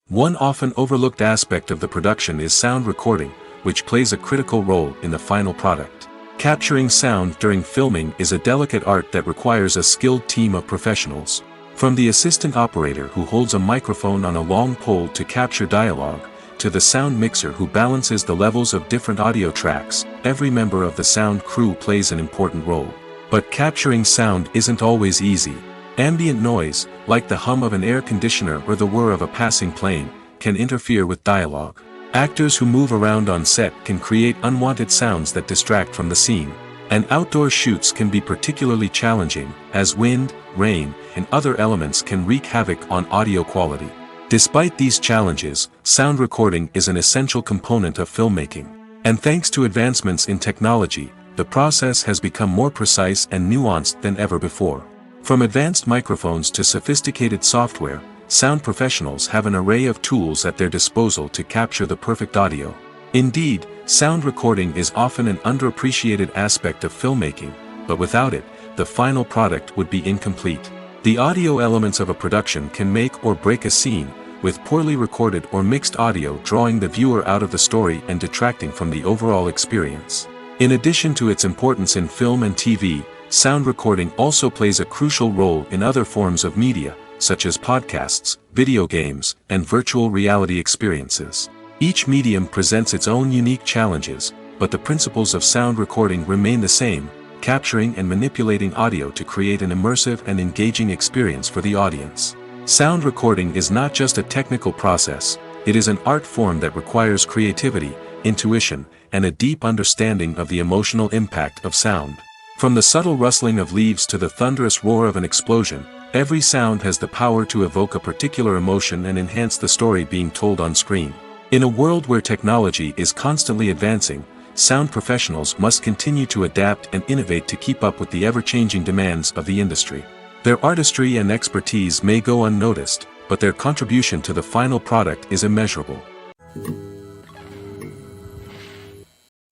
A: One often overlooked aspect of the production is sound recording, which plays a critical role in the final product. Capturing sound during filming is a delicate art that requires a skilled team of professionals. From the assistant operator who holds a microphone on a long pole to capture dialogue, to the sound mixer who balances the levels of different audio tracks, every member of the sound crew plays an important role. But capturing sound isn't always easy. Ambient noise, like the hum of an air conditioner or the whir of a passing plane, can interfere with dialogue. Actors who move around on set can create unwanted sounds that distract from the scene. And outdoor shoots can be particularly challenging, as wind, rain, and other elements can wreak havoc on audio quality. Despite these challenges, sound recording is an essential component of filmmaking. And thanks to advancements in technology, the process has become more precise and nuanced than ever before. From advanced microphones to sophisticated software, sound professionals have an array of tools at their disposal to capture the perfect audio. Indeed, sound recording is often an underappreciated aspect of filmmaking, but without it, the final product would be incomplete. The audio elements of a production can make or break a scene, with poorly recorded or mixed audio drawing the viewer out of the story and detracting from the overall experience. In addition to its importance in film and TV, sound recording also plays a crucial role in other forms of media, such as podcasts, video games, and virtual reality experiences. Each medium presents its own unique challenges, but the principles of sound recording remain the same: capturing and manipulating audio to create an immersive and engaging experience for the audience. Sound recording is not just a technical process, it is an art form that requires creativity, intuition, and a deep understanding of the emotional impact of sound. From the subtle rustling of leaves to the thunderous roar of an explosion, every sound has the power to evoke a particular emotion and enhance the story being told on screen. In a world where technology is constantly advancing, sound professionals must continue to adapt and innovate to keep up with the ever-changing demands of the industry. Their artistry and expertise may go unnoticed, but their contribution to the final product is immeasurable.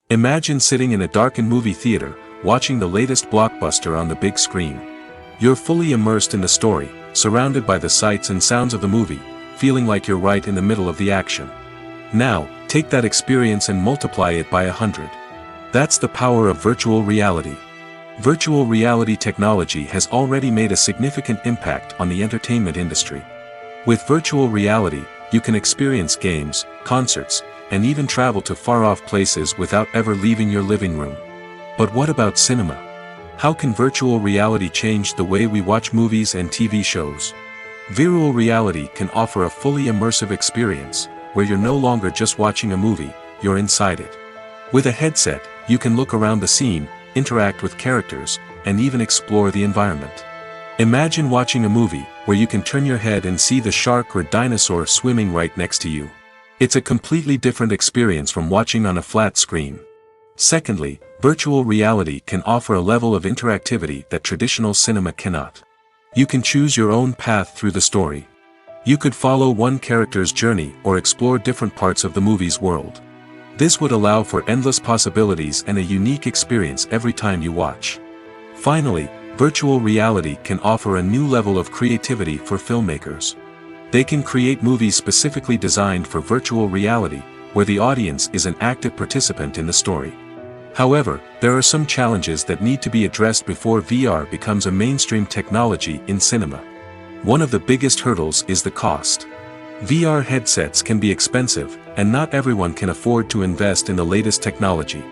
A: Imagine sitting in a darkened movie theater, watching the latest blockbuster on the big screen. You're fully immersed in the story, surrounded by the sights and sounds of the movie, feeling like you're right in the middle of the action. Now, take that experience and multiply it by 100. That's the power of virtual reality. Virtual reality technology has already made a significant impact on the entertainment industry. With virtual reality, you can experience games, concerts, and even travel to far-off places without ever leaving your living room. But what about cinema? How can virtual reality change the way we watch movies and TV shows? Virtual reality can offer a fully immersive experience, where you're no longer just watching a movie, you're inside it. With a headset, you can look around the scene, interact with characters, and even explore the environment. Imagine watching a movie, where you can turn your head and see the shark or dinosaur swimming right next to you. It's a completely different experience from watching on a flat screen. Secondly, virtual reality can offer a level of interactivity that traditional cinema cannot. You can choose your own path through the story. You could follow one character's journey or explore different parts of the movie's world. This would allow for endless possibilities and a unique experience every time you watch. Finally, virtual reality can offer a new level of creativity for filmmakers. They can create movies specifically designed for virtual reality, where the audience is an active participant in the story. However, there are some challenges that need to be addressed before VR becomes a mainstream technology in cinema. One of the biggest hurdles is the cost. VR headsets can be expensive, and not everyone can afford to invest in the latest technology.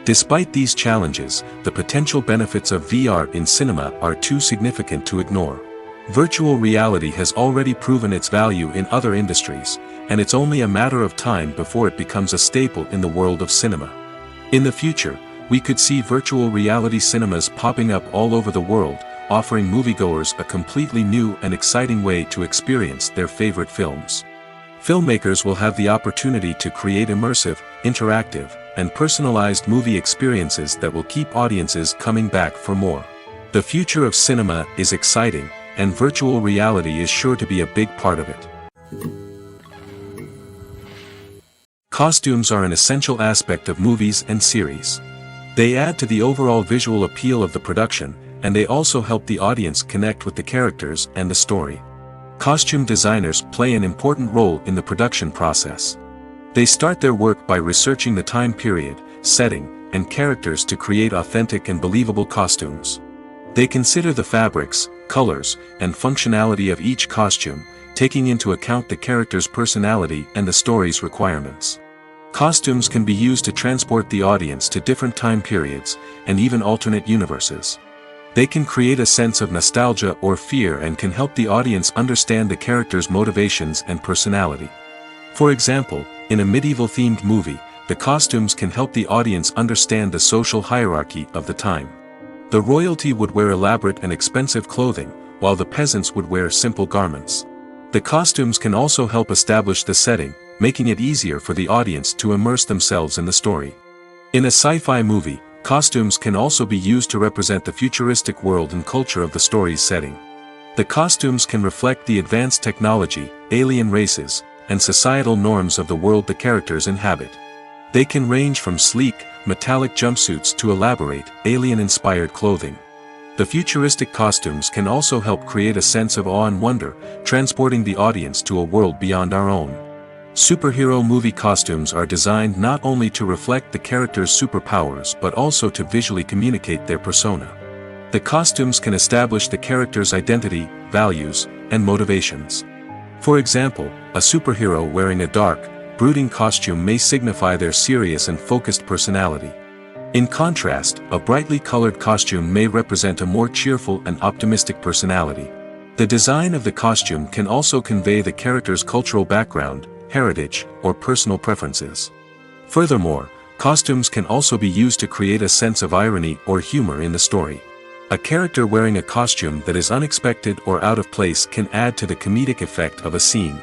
A: Despite these challenges, the potential benefits of VR in cinema are too significant to ignore. Virtual reality has already proven its value in other industries, and it's only a matter of time before it becomes a staple in the world of cinema. In the future, we could see virtual reality cinemas popping up all over the world, offering moviegoers a completely new and exciting way to experience their favorite films. Filmmakers will have the opportunity to create immersive, interactive, and personalized movie experiences that will keep audiences coming back for more. The future of cinema is exciting, and virtual reality is sure to be a big part of it. Costumes are an essential aspect of movies and series. They add to the overall visual appeal of the production, and they also help the audience connect with the characters and the story. Costume designers play an important role in the production process. They start their work by researching the time period, setting, and characters to create authentic and believable costumes. They consider the fabrics, colors, and functionality of each costume, taking into account the character's personality and the story's requirements. Costumes can be used to transport the audience to different time periods, and even alternate universes. They can create a sense of nostalgia or fear and can help the audience understand the character's motivations and personality. For example, in a medieval-themed movie, the costumes can help the audience understand the social hierarchy of the time. The royalty would wear elaborate and expensive clothing, while the peasants would wear simple garments. The costumes can also help establish the setting, making it easier for the audience to immerse themselves in the story. In a sci-fi movie, costumes can also be used to represent the futuristic world and culture of the story's setting. The costumes can reflect the advanced technology, alien races, and societal norms of the world the characters inhabit. They can range from sleek, metallic jumpsuits to elaborate, alien-inspired clothing. The futuristic costumes can also help create a sense of awe and wonder, transporting the audience to a world beyond our own. Superhero movie costumes are designed not only to reflect the character's superpowers but also to visually communicate their persona. The costumes can establish the character's identity, values, and motivations. For example, a superhero wearing a dark, brooding costume may signify their serious and focused personality. In contrast, a brightly colored costume may represent a more cheerful and optimistic personality. The design of the costume can also convey the character's cultural background, heritage, or personal preferences. Furthermore, costumes can also be used to create a sense of irony or humor in the story. A character wearing a costume that is unexpected or out of place can add to the comedic effect of a scene.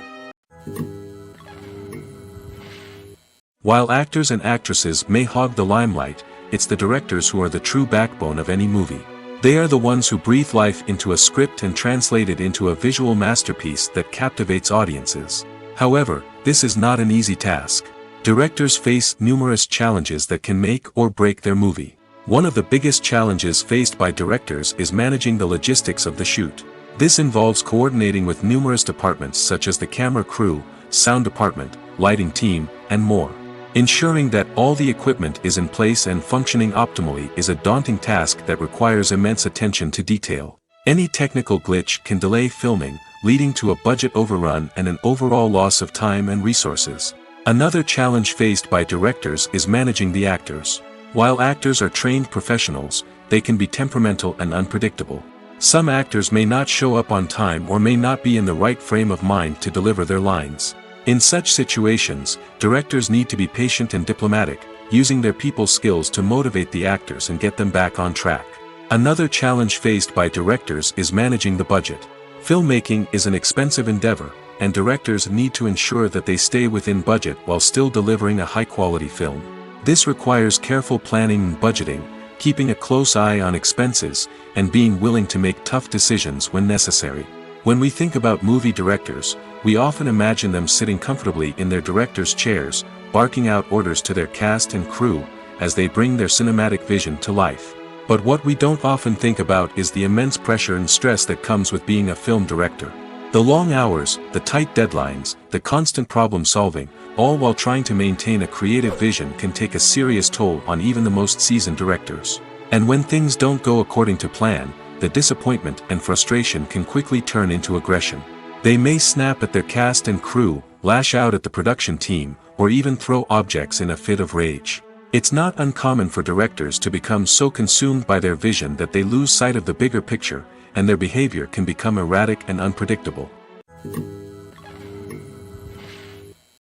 A: While actors and actresses may hog the limelight, it's the directors who are the true backbone of any movie. They are the ones who breathe life into a script and translate it into a visual masterpiece that captivates audiences. However, this is not an easy task. Directors face numerous challenges that can make or break their movie. One of the biggest challenges faced by directors is managing the logistics of the shoot. This involves coordinating with numerous departments such as the camera crew, sound department, lighting team, and more. Ensuring that all the equipment is in place and functioning optimally is a daunting task that requires immense attention to detail. Any technical glitch can delay filming, leading to a budget overrun and an overall loss of time and resources. Another challenge faced by directors is managing the actors. While actors are trained professionals, they can be temperamental and unpredictable. Some actors may not show up on time or may not be in the right frame of mind to deliver their lines. In such situations, directors need to be patient and diplomatic, using their people skills to motivate the actors and get them back on track. Another challenge faced by directors is managing the budget. Filmmaking is an expensive endeavor, and directors need to ensure that they stay within budget while still delivering a high-quality film. This requires careful planning and budgeting, keeping a close eye on expenses, and being willing to make tough decisions when necessary. When we think about movie directors, we often imagine them sitting comfortably in their director's chairs, barking out orders to their cast and crew, as they bring their cinematic vision to life. But what we don't often think about is the immense pressure and stress that comes with being a film director. The long hours, the tight deadlines, the constant problem solving, all while trying to maintain a creative vision can take a serious toll on even the most seasoned directors. And when things don't go according to plan, the disappointment and frustration can quickly turn into aggression. They may snap at their cast and crew, lash out at the production team, or even throw objects in a fit of rage. It's not uncommon for directors to become so consumed by their vision that they lose sight of the bigger picture, and their behavior can become erratic and unpredictable.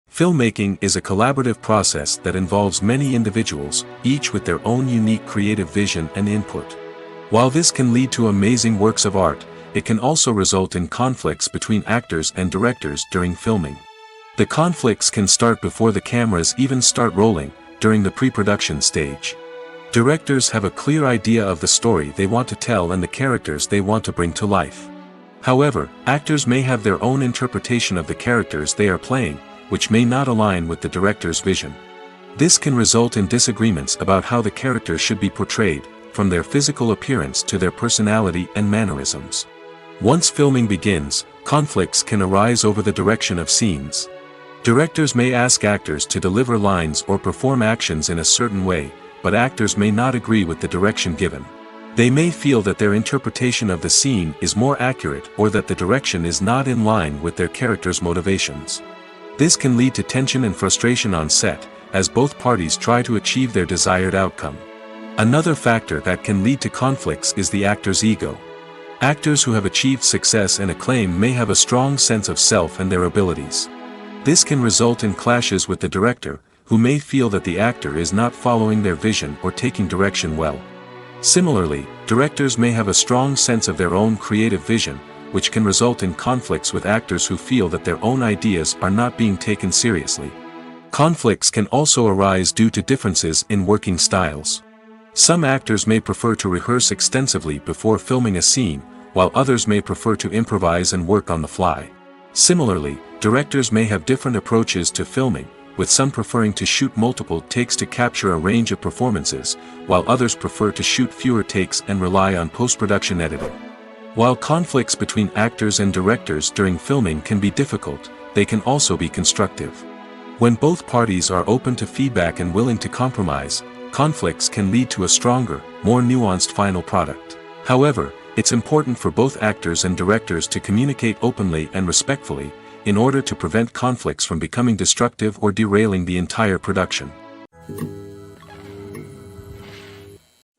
A: Filmmaking is a collaborative process that involves many individuals, each with their own unique creative vision and input. While this can lead to amazing works of art, it can also result in conflicts between actors and directors during filming. The conflicts can start before the cameras even start rolling, during the pre-production stage. Directors have a clear idea of the story they want to tell and the characters they want to bring to life. However, actors may have their own interpretation of the characters they are playing, which may not align with the director's vision. This can result in disagreements about how the characters should be portrayed, from their physical appearance to their personality and mannerisms. Once filming begins, conflicts can arise over the direction of scenes. Directors may ask actors to deliver lines or perform actions in a certain way, but actors may not agree with the direction given. They may feel that their interpretation of the scene is more accurate or that the direction is not in line with their character's motivations. This can lead to tension and frustration on set, as both parties try to achieve their desired outcome. Another factor that can lead to conflicts is the actor's ego. Actors who have achieved success and acclaim may have a strong sense of self and their abilities. This can result in clashes with the director, who may feel that the actor is not following their vision or taking direction well. Similarly, directors may have a strong sense of their own creative vision, which can result in conflicts with actors who feel that their own ideas are not being taken seriously. Conflicts can also arise due to differences in working styles. Some actors may prefer to rehearse extensively before filming a scene, while others may prefer to improvise and work on the fly. Similarly, directors may have different approaches to filming, with some preferring to shoot multiple takes to capture a range of performances, while others prefer to shoot fewer takes and rely on post-production editing. While conflicts between actors and directors during filming can be difficult, they can also be constructive. When both parties are open to feedback and willing to compromise, conflicts can lead to a stronger, more nuanced final product. However, it's important for both actors and directors to communicate openly and respectfully, in order to prevent conflicts from becoming destructive or derailing the entire production.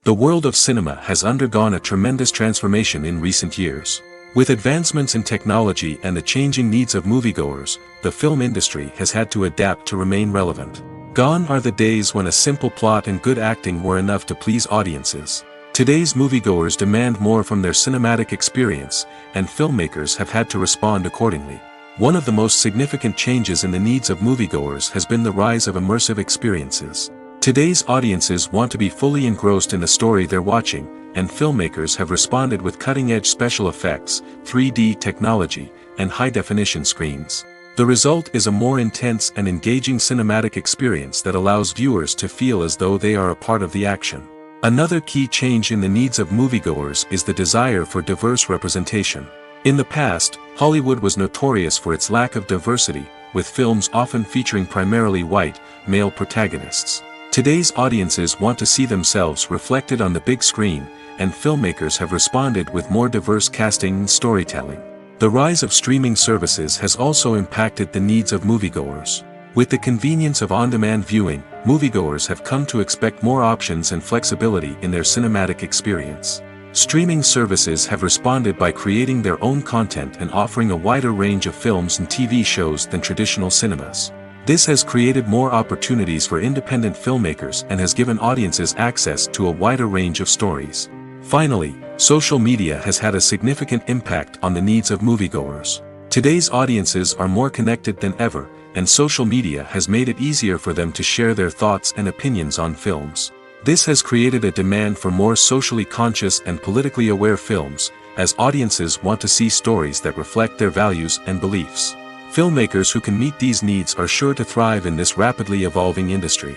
A: The world of cinema has undergone a tremendous transformation in recent years. With advancements in technology and the changing needs of moviegoers, the film industry has had to adapt to remain relevant. Gone are the days when a simple plot and good acting were enough to please audiences. Today's moviegoers demand more from their cinematic experience, and filmmakers have had to respond accordingly. One of the most significant changes in the needs of moviegoers has been the rise of immersive experiences. Today's audiences want to be fully engrossed in the story they're watching, and filmmakers have responded with cutting-edge special effects, 3D technology, and high-definition screens. The result is a more intense and engaging cinematic experience that allows viewers to feel as though they are a part of the action. Another key change in the needs of moviegoers is the desire for diverse representation. In the past, Hollywood was notorious for its lack of diversity, with films often featuring primarily white, male protagonists. Today's audiences want to see themselves reflected on the big screen, and filmmakers have responded with more diverse casting and storytelling. The rise of streaming services has also impacted the needs of moviegoers. With the convenience of on-demand viewing, moviegoers have come to expect more options and flexibility in their cinematic experience. Streaming services have responded by creating their own content and offering a wider range of films and TV shows than traditional cinemas. This has created more opportunities for independent filmmakers and has given audiences access to a wider range of stories. Finally, social media has had a significant impact on the needs of moviegoers. Today's audiences are more connected than ever, and social media has made it easier for them to share their thoughts and opinions on films. This has created a demand for more socially conscious and politically aware films, as audiences want to see stories that reflect their values and beliefs. Filmmakers who can meet these needs are sure to thrive in this rapidly evolving industry.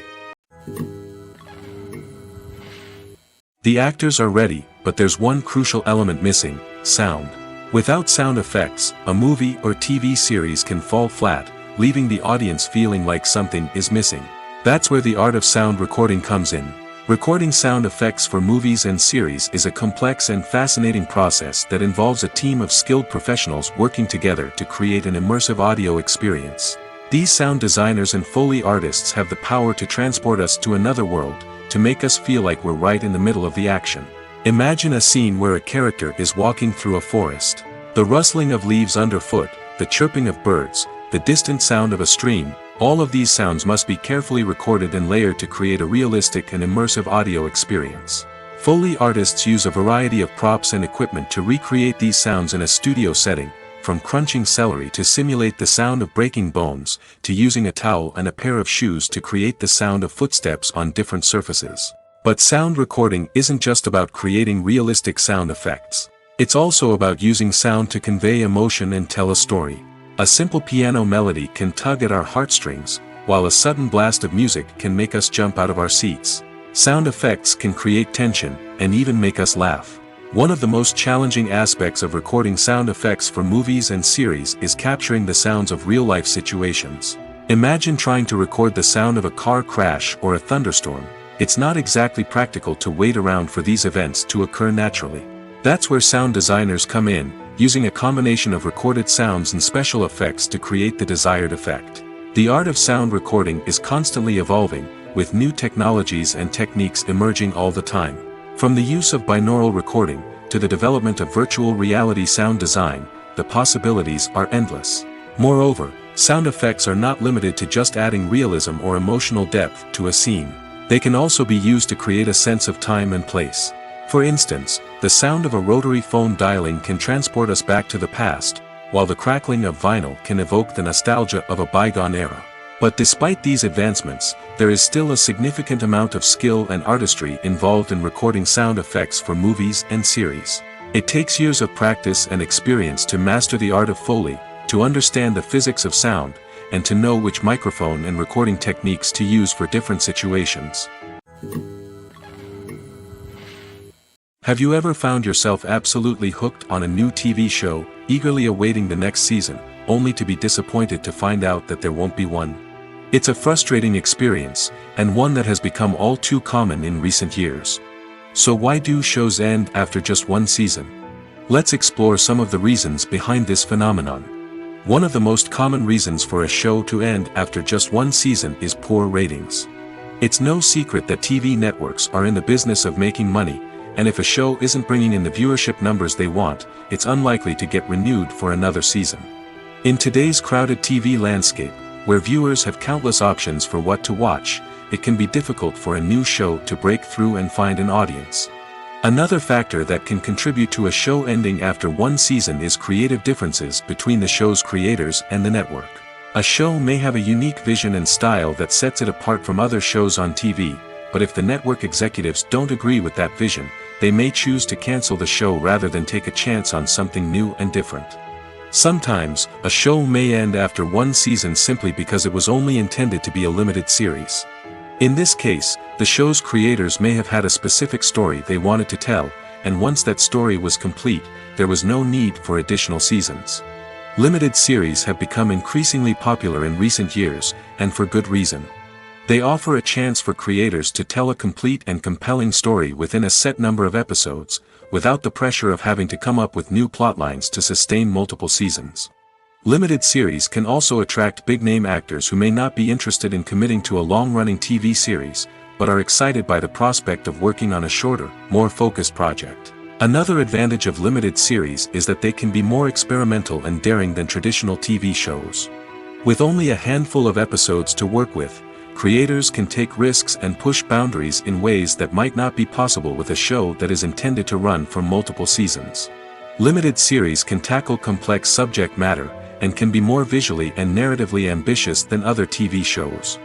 A: The actors are ready, but there's one crucial element missing: sound. Without sound effects, a movie or TV series can fall flat, leaving the audience feeling like something is missing. That's where the art of sound recording comes in. Recording sound effects for movies and series is a complex and fascinating process that involves a team of skilled professionals working together to create an immersive audio experience. These sound designers and Foley artists have the power to transport us to another world, to make us feel like we're right in the middle of the action. Imagine a scene where a character is walking through a forest. The rustling of leaves underfoot, the chirping of birds, the distant sound of a stream, all of these sounds must be carefully recorded and layered to create a realistic and immersive audio experience. Foley artists use a variety of props and equipment to recreate these sounds in a studio setting, from crunching celery to simulate the sound of breaking bones, to using a towel and a pair of shoes to create the sound of footsteps on different surfaces. But sound recording isn't just about creating realistic sound effects. It's also about using sound to convey emotion and tell a story. A simple piano melody can tug at our heartstrings, while a sudden blast of music can make us jump out of our seats. Sound effects can create tension, and even make us laugh. One of the most challenging aspects of recording sound effects for movies and series is capturing the sounds of real-life situations. Imagine trying to record the sound of a car crash or a thunderstorm. It's not exactly practical to wait around for these events to occur naturally. That's where sound designers come in, using a combination of recorded sounds and special effects to create the desired effect. The art of sound recording is constantly evolving, with new technologies and techniques emerging all the time. From the use of binaural recording, to the development of virtual reality sound design, the possibilities are endless. Moreover, sound effects are not limited to just adding realism or emotional depth to a scene. They can also be used to create a sense of time and place. For instance, the sound of a rotary phone dialing can transport us back to the past, while the crackling of vinyl can evoke the nostalgia of a bygone era. But despite these advancements, there is still a significant amount of skill and artistry involved in recording sound effects for movies and series. It takes years of practice and experience to master the art of Foley, to understand the physics of sound, and to know which microphone and recording techniques to use for different situations. Have you ever found yourself absolutely hooked on a new TV show, eagerly awaiting the next season, only to be disappointed to find out that there won't be one? It's a frustrating experience, and one that has become all too common in recent years. So why do shows end after just one season? Let's explore some of the reasons behind this phenomenon. One of the most common reasons for a show to end after just one season is poor ratings. It's no secret that TV networks are in the business of making money, and if a show isn't bringing in the viewership numbers they want, it's unlikely to get renewed for another season. In today's crowded TV landscape, where viewers have countless options for what to watch, it can be difficult for a new show to break through and find an audience. Another factor that can contribute to a show ending after one season is creative differences between the show's creators and the network. A show may have a unique vision and style that sets it apart from other shows on TV, but if the network executives don't agree with that vision, they may choose to cancel the show rather than take a chance on something new and different. Sometimes, a show may end after one season simply because it was only intended to be a limited series. In this case, the show's creators may have had a specific story they wanted to tell, and once that story was complete, there was no need for additional seasons. Limited series have become increasingly popular in recent years, and for good reason. They offer a chance for creators to tell a complete and compelling story within a set number of episodes, without the pressure of having to come up with new plotlines to sustain multiple seasons. Limited series can also attract big-name actors who may not be interested in committing to a long-running TV series, but are excited by the prospect of working on a shorter, more focused project. Another advantage of limited series is that they can be more experimental and daring than traditional TV shows. With only a handful of episodes to work with, creators can take risks and push boundaries in ways that might not be possible with a show that is intended to run for multiple seasons. Limited series can tackle complex subject matter, and can be more visually and narratively ambitious than other TV shows.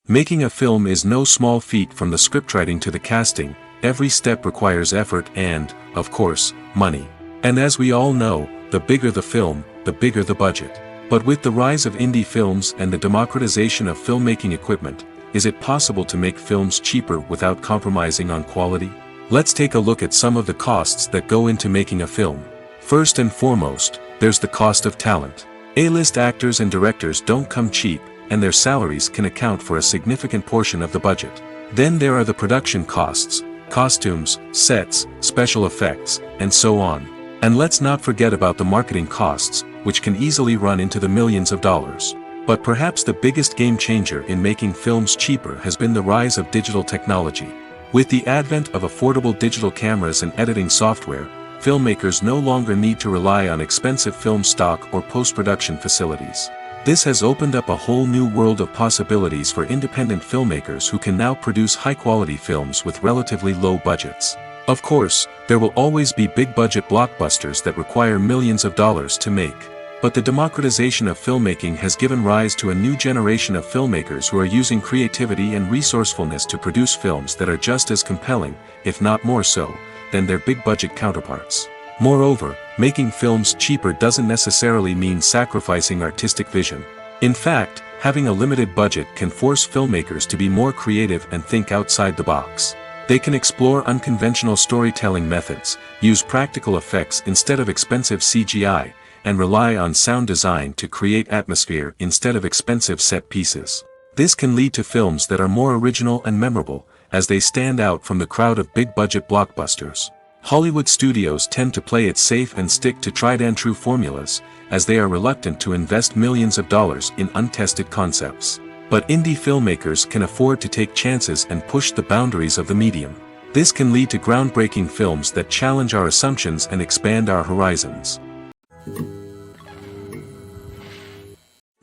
A: Making a film is no small feat. From the scriptwriting to the casting, every step requires effort and, of course, money. And as we all know, the bigger the film, the bigger the budget. But with the rise of indie films and the democratization of filmmaking equipment, is it possible to make films cheaper without compromising on quality? Let's take a look at some of the costs that go into making a film. First and foremost, there's the cost of talent. A-list actors and directors don't come cheap, and their salaries can account for a significant portion of the budget. Then there are the production costs, costumes, sets, special effects, and so on. And let's not forget about the marketing costs, which can easily run into the millions of dollars. But perhaps the biggest game changer in making films cheaper has been the rise of digital technology. With the advent of affordable digital cameras and editing software, filmmakers no longer need to rely on expensive film stock or post-production facilities. This has opened up a whole new world of possibilities for independent filmmakers who can now produce high-quality films with relatively low budgets. Of course, there will always be big-budget blockbusters that require millions of dollars to make. But the democratization of filmmaking has given rise to a new generation of filmmakers who are using creativity and resourcefulness to produce films that are just as compelling, if not more so, than their big-budget counterparts. Moreover, making films cheaper doesn't necessarily mean sacrificing artistic vision. In fact, having a limited budget can force filmmakers to be more creative and think outside the box. They can explore unconventional storytelling methods, use practical effects instead of expensive CGI, and rely on sound design to create atmosphere instead of expensive set pieces. This can lead to films that are more original and memorable, as they stand out from the crowd of big-budget blockbusters. Hollywood studios tend to play it safe and stick to tried-and-true formulas, as they are reluctant to invest millions of dollars in untested concepts. But indie filmmakers can afford to take chances and push the boundaries of the medium. This can lead to groundbreaking films that challenge our assumptions and expand our horizons.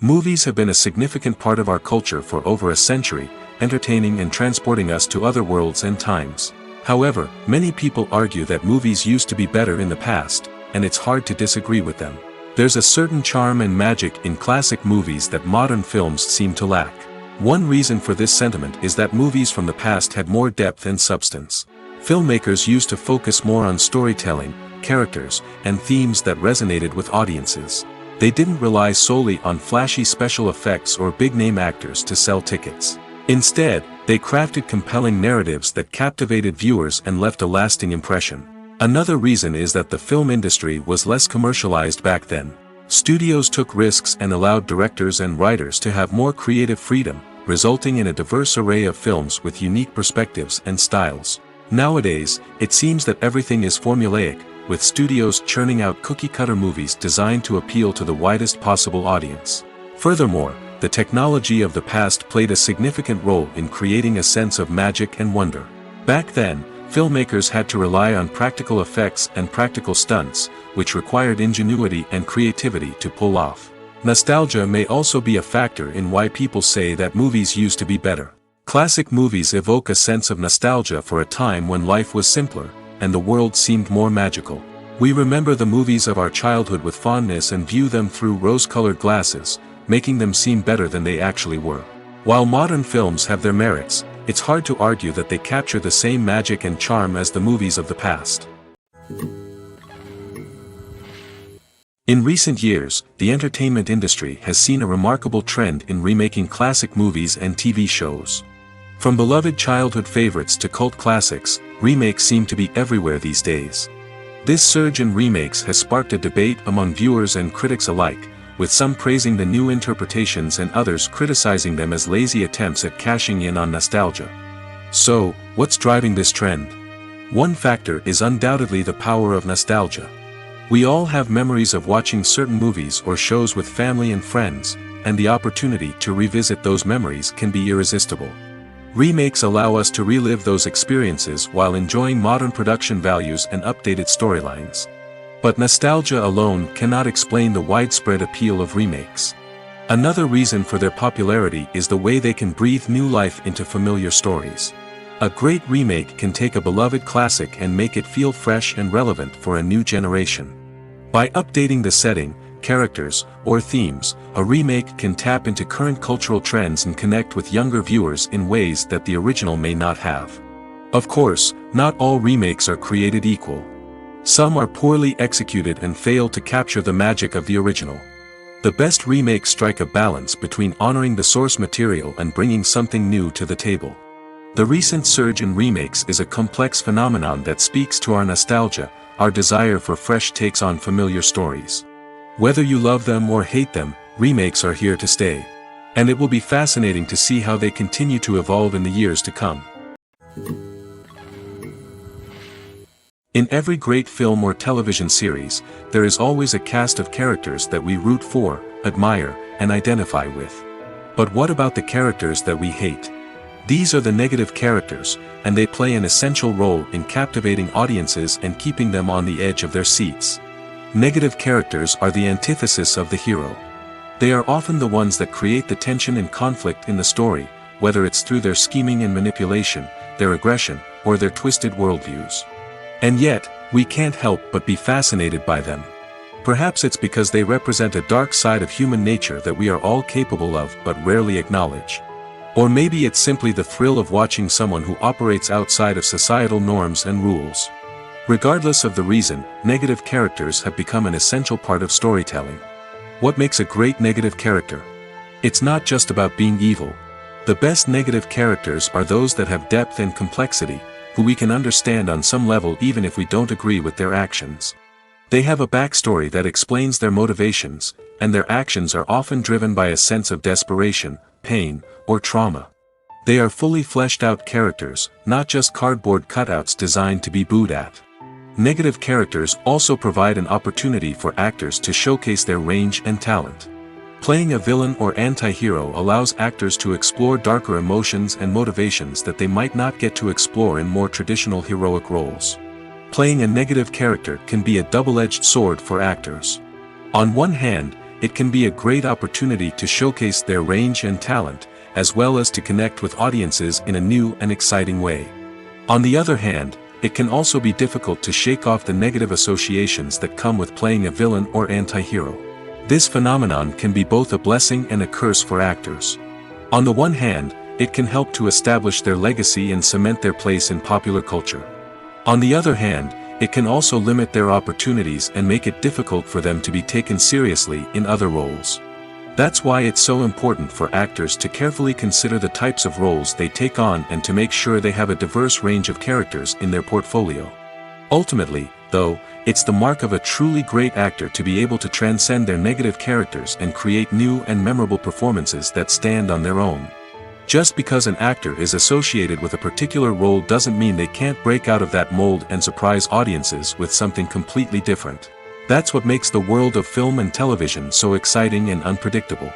A: Movies have been a significant part of our culture for over a century, entertaining and transporting us to other worlds and times. However, many people argue that movies used to be better in the past, and it's hard to disagree with them. There's a certain charm and magic in classic movies that modern films seem to lack. One reason for this sentiment is that movies from the past had more depth and substance. Filmmakers used to focus more on storytelling, characters, and themes that resonated with audiences. They didn't rely solely on flashy special effects or big-name actors to sell tickets. Instead, they crafted compelling narratives that captivated viewers and left a lasting impression. Another reason is that the film industry was less commercialized back then. Studios took risks and allowed directors and writers to have more creative freedom, resulting in a diverse array of films with unique perspectives and styles. Nowadays, it seems that everything is formulaic, with studios churning out cookie-cutter movies designed to appeal to the widest possible audience. Furthermore, the technology of the past played a significant role in creating a sense of magic and wonder. Back then, filmmakers had to rely on practical effects and practical stunts, which required ingenuity and creativity to pull off. Nostalgia may also be a factor in why people say that movies used to be better. Classic movies evoke a sense of nostalgia for a time when life was simpler, and the world seemed more magical. We remember the movies of our childhood with fondness and view them through rose-colored glasses, making them seem better than they actually were. While modern films have their merits, it's hard to argue that they capture the same magic and charm as the movies of the past. In recent years, the entertainment industry has seen a remarkable trend in remaking classic movies and TV shows. From beloved childhood favorites to cult classics, remakes seem to be everywhere these days. This surge in remakes has sparked a debate among viewers and critics alike, with some praising the new interpretations and others criticizing them as lazy attempts at cashing in on nostalgia. So, what's driving this trend? One factor is undoubtedly the power of nostalgia. We all have memories of watching certain movies or shows with family and friends, and the opportunity to revisit those memories can be irresistible. Remakes allow us to relive those experiences while enjoying modern production values and updated storylines. But nostalgia alone cannot explain the widespread appeal of remakes. Another reason for their popularity is the way they can breathe new life into familiar stories. A great remake can take a beloved classic and make it feel fresh and relevant for a new generation. By updating the setting, characters, or themes, a remake can tap into current cultural trends and connect with younger viewers in ways that the original may not have. Of course, not all remakes are created equal. Some are poorly executed and fail to capture the magic of the original. The best remakes strike a balance between honoring the source material and bringing something new to the table. The recent surge in remakes is a complex phenomenon that speaks to our nostalgia, our desire for fresh takes on familiar stories. Whether you love them or hate them, remakes are here to stay. And it will be fascinating to see how they continue to evolve in the years to come. In every great film or television series, there is always a cast of characters that we root for, admire, and identify with. But what about the characters that we hate? These are the negative characters, and they play an essential role in captivating audiences and keeping them on the edge of their seats. Negative characters are the antithesis of the hero. They are often the ones that create the tension and conflict in the story, whether it's through their scheming and manipulation, their aggression, or their twisted worldviews. And yet, we can't help but be fascinated by them. Perhaps it's because they represent a dark side of human nature that we are all capable of but rarely acknowledge. Or maybe it's simply the thrill of watching someone who operates outside of societal norms and rules. Regardless of the reason, negative characters have become an essential part of storytelling. What makes a great negative character? It's not just about being evil. The best negative characters are those that have depth and complexity, who we can understand on some level even if we don't agree with their actions. They have a backstory that explains their motivations, and their actions are often driven by a sense of desperation, pain, or trauma. They are fully fleshed out characters, not just cardboard cutouts designed to be booed at. Negative characters also provide an opportunity for actors to showcase their range and talent. Playing a villain or anti-hero allows actors to explore darker emotions and motivations that they might not get to explore in more traditional heroic roles. Playing a negative character can be a double-edged sword for actors. On one hand, it can be a great opportunity to showcase their range and talent, as well as to connect with audiences in a new and exciting way. On the other hand, it can also be difficult to shake off the negative associations that come with playing a villain or anti-hero. This phenomenon can be both a blessing and a curse for actors. On the one hand, it can help to establish their legacy and cement their place in popular culture. On the other hand, it can also limit their opportunities and make it difficult for them to be taken seriously in other roles. That's why it's so important for actors to carefully consider the types of roles they take on and to make sure they have a diverse range of characters in their portfolio. Ultimately, though, it's the mark of a truly great actor to be able to transcend their negative characters and create new and memorable performances that stand on their own. Just because an actor is associated with a particular role doesn't mean they can't break out of that mold and surprise audiences with something completely different. That's what makes the world of film and television so exciting and unpredictable.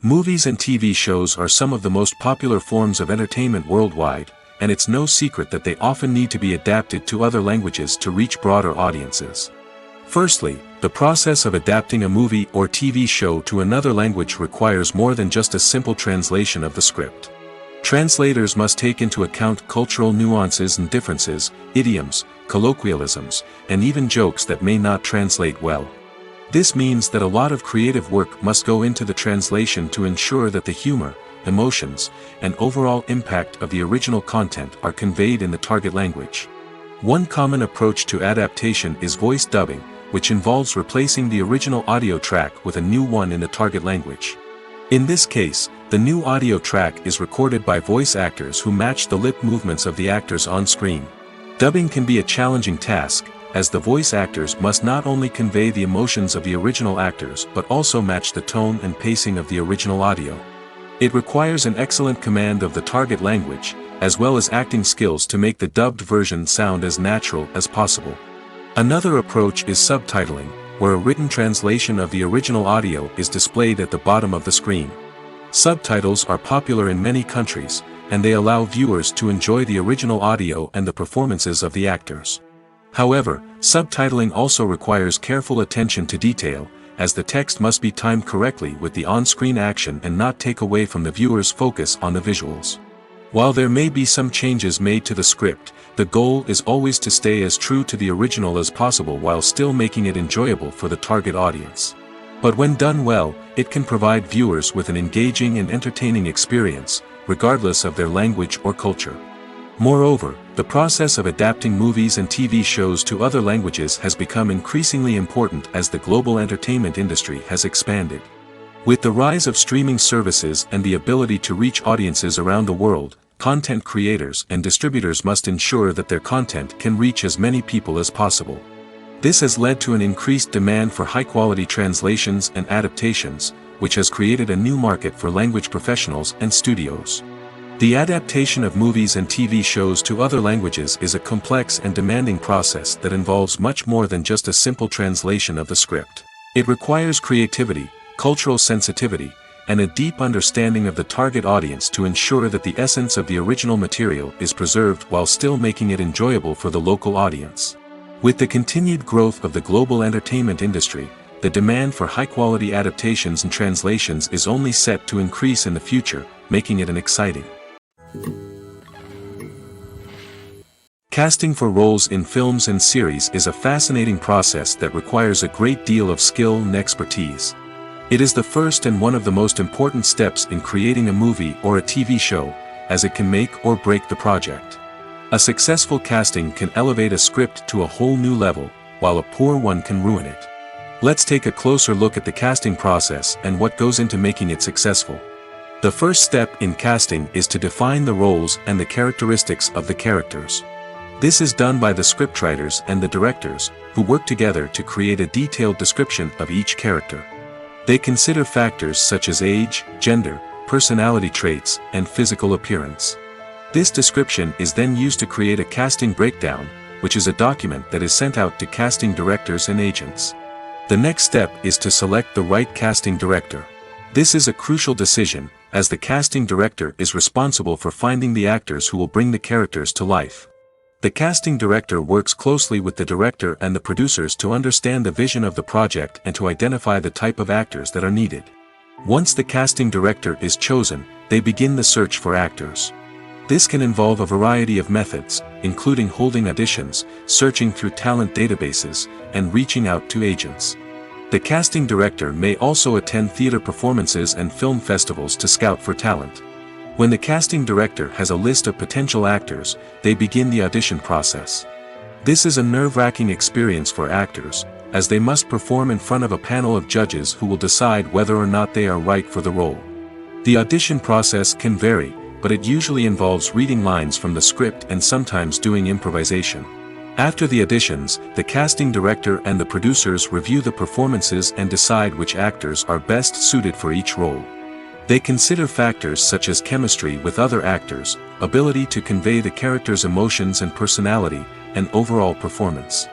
A: Movies and TV shows are some of the most popular forms of entertainment worldwide, and it's no secret that they often need to be adapted to other languages to reach broader audiences. Firstly, the process of adapting a movie or TV show to another language requires more than just a simple translation of the script. Translators must take into account cultural nuances and differences, idioms, colloquialisms, and even jokes that may not translate well. This means that a lot of creative work must go into the translation to ensure that the humor, emotions, and overall impact of the original content are conveyed in the target language. One common approach to adaptation is voice dubbing, which involves replacing the original audio track with a new one in the target language. In this case, the new audio track is recorded by voice actors who match the lip movements of the actors on screen. Dubbing can be a challenging task, as the voice actors must not only convey the emotions of the original actors but also match the tone and pacing of the original audio. It requires an excellent command of the target language, as well as acting skills to make the dubbed version sound as natural as possible. Another approach is subtitling, where a written translation of the original audio is displayed at the bottom of the screen. Subtitles are popular in many countries, and they allow viewers to enjoy the original audio and the performances of the actors. However, subtitling also requires careful attention to detail, as the text must be timed correctly with the on-screen action and not take away from the viewer's focus on the visuals. While there may be some changes made to the script, the goal is always to stay as true to the original as possible while still making it enjoyable for the target audience. But when done well, it can provide viewers with an engaging and entertaining experience, regardless of their language or culture. Moreover, the process of adapting movies and TV shows to other languages has become increasingly important as the global entertainment industry has expanded. With the rise of streaming services and the ability to reach audiences around the world, content creators and distributors must ensure that their content can reach as many people as possible. This has led to an increased demand for high-quality translations and adaptations, which has created a new market for language professionals and studios. The adaptation of movies and TV shows to other languages is a complex and demanding process that involves much more than just a simple translation of the script. It requires creativity, cultural sensitivity, and a deep understanding of the target audience to ensure that the essence of the original material is preserved while still making it enjoyable for the local audience. With the continued growth of the global entertainment industry, the demand for high-quality adaptations and translations is only set to increase in the future, making it an exciting. Casting for roles in films and series is a fascinating process that requires a great deal of skill and expertise. It is the first and one of the most important steps in creating a movie or a TV show, as it can make or break the project. A successful casting can elevate a script to a whole new level, while a poor one can ruin it. Let's take a closer look at the casting process and what goes into making it successful. The first step in casting is to define the roles and the characteristics of the characters. This is done by the scriptwriters and the directors, who work together to create a detailed description of each character. They consider factors such as age, gender, personality traits, and physical appearance. This description is then used to create a casting breakdown, which is a document that is sent out to casting directors and agents. The next step is to select the right casting director. This is a crucial decision, as the casting director is responsible for finding the actors who will bring the characters to life. The casting director works closely with the director and the producers to understand the vision of the project and to identify the type of actors that are needed. Once the casting director is chosen, they begin the search for actors. This can involve a variety of methods, including holding auditions, searching through talent databases, and reaching out to agents. The casting director may also attend theater performances and film festivals to scout for talent. When the casting director has a list of potential actors, they begin the audition process. This is a nerve-wracking experience for actors, as they must perform in front of a panel of judges who will decide whether or not they are right for the role. The audition process can vary, but it usually involves reading lines from the script and sometimes doing improvisation. After the auditions, the casting director and the producers review the performances and decide which actors are best suited for each role. They consider factors such as chemistry with other actors, ability to convey the character's emotions and personality, and overall performance.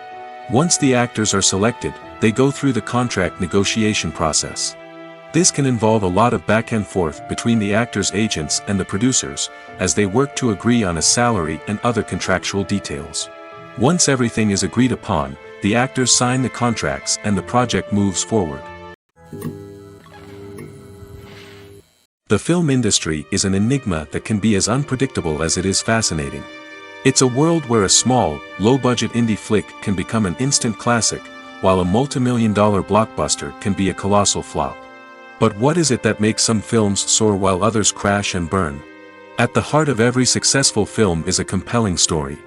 A: Once the actors are selected, they go through the contract negotiation process. This can involve a lot of back and forth between the actors' agents and the producers, as they work to agree on a salary and other contractual details. Once everything is agreed upon, the actors sign the contracts and the project moves forward. The film industry is an enigma that can be as unpredictable as it is fascinating. It's a world where a small, low-budget indie flick can become an instant classic, while a multi-million-dollar blockbuster can be a colossal flop. But what is it that makes some films soar while others crash and burn? At the heart of every successful film is a compelling story.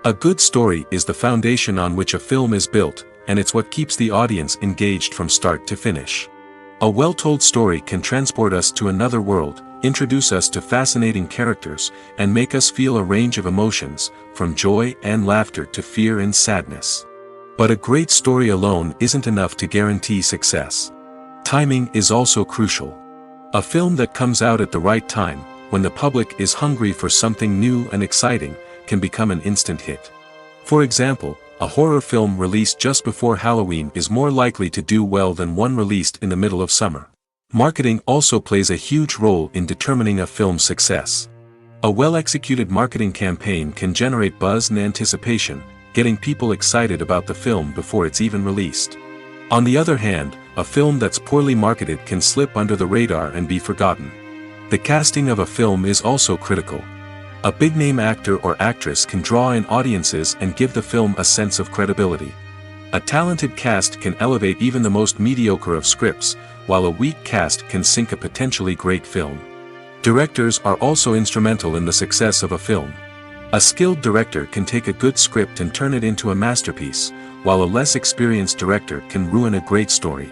A: A good story is the foundation on which a film is built, and it's what keeps the audience engaged from start to finish. A well-told story can transport us to another world, introduce us to fascinating characters, and make us feel a range of emotions, from joy and laughter to fear and sadness. But a great story alone isn't enough to guarantee success. Timing is also crucial. A film that comes out at the right time, when the public is hungry for something new and exciting, can become an instant hit. For example, a horror film released just before Halloween is more likely to do well than one released in the middle of summer. Marketing also plays a huge role in determining a film's success. A well-executed marketing campaign can generate buzz and anticipation, getting people excited about the film before it's even released. On the other hand, a film that's poorly marketed can slip under the radar and be forgotten. The casting of a film is also critical. A big-name actor or actress can draw in audiences and give the film a sense of credibility. A talented cast can elevate even the most mediocre of scripts, while a weak cast can sink a potentially great film. Directors are also instrumental in the success of a film. A skilled director can take a good script and turn it into a masterpiece, while a less experienced director can ruin a great story.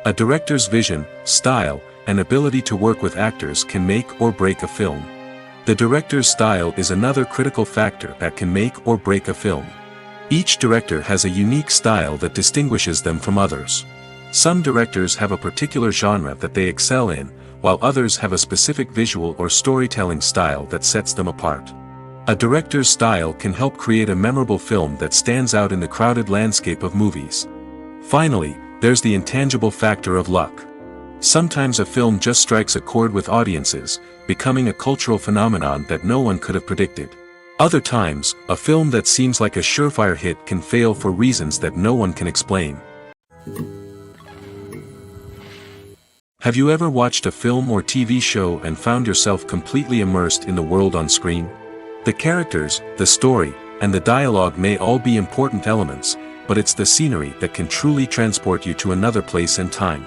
A: A director's vision, style, and ability to work with actors can make or break a film. The director's style is another critical factor that can make or break a film. Each director has a unique style that distinguishes them from others. Some directors have a particular genre that they excel in, while others have a specific visual or storytelling style that sets them apart. A director's style can help create a memorable film that stands out in the crowded landscape of movies. Finally, there's the intangible factor of luck. Sometimes a film just strikes a chord with audiences, becoming a cultural phenomenon that no one could have predicted. Other times, a film that seems like a surefire hit can fail for reasons that no one can explain. Have you ever watched a film or TV show and found yourself completely immersed in the world on screen? The characters, the story, and the dialogue may all be important elements, but it's the scenery that can truly transport you to another place and time.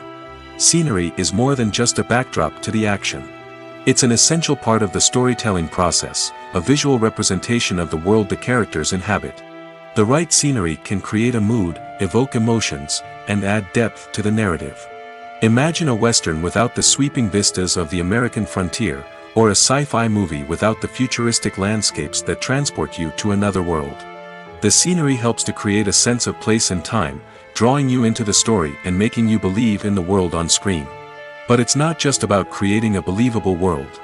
A: Scenery is more than just a backdrop to the action. It's an essential part of the storytelling process, a visual representation of the world the characters inhabit. The right scenery can create a mood, evoke emotions, and add depth to the narrative. Imagine a Western without the sweeping vistas of the American frontier, or a sci-fi movie without the futuristic landscapes that transport you to another world. The scenery helps to create a sense of place and time, drawing you into the story and making you believe in the world on screen. But it's not just about creating a believable world.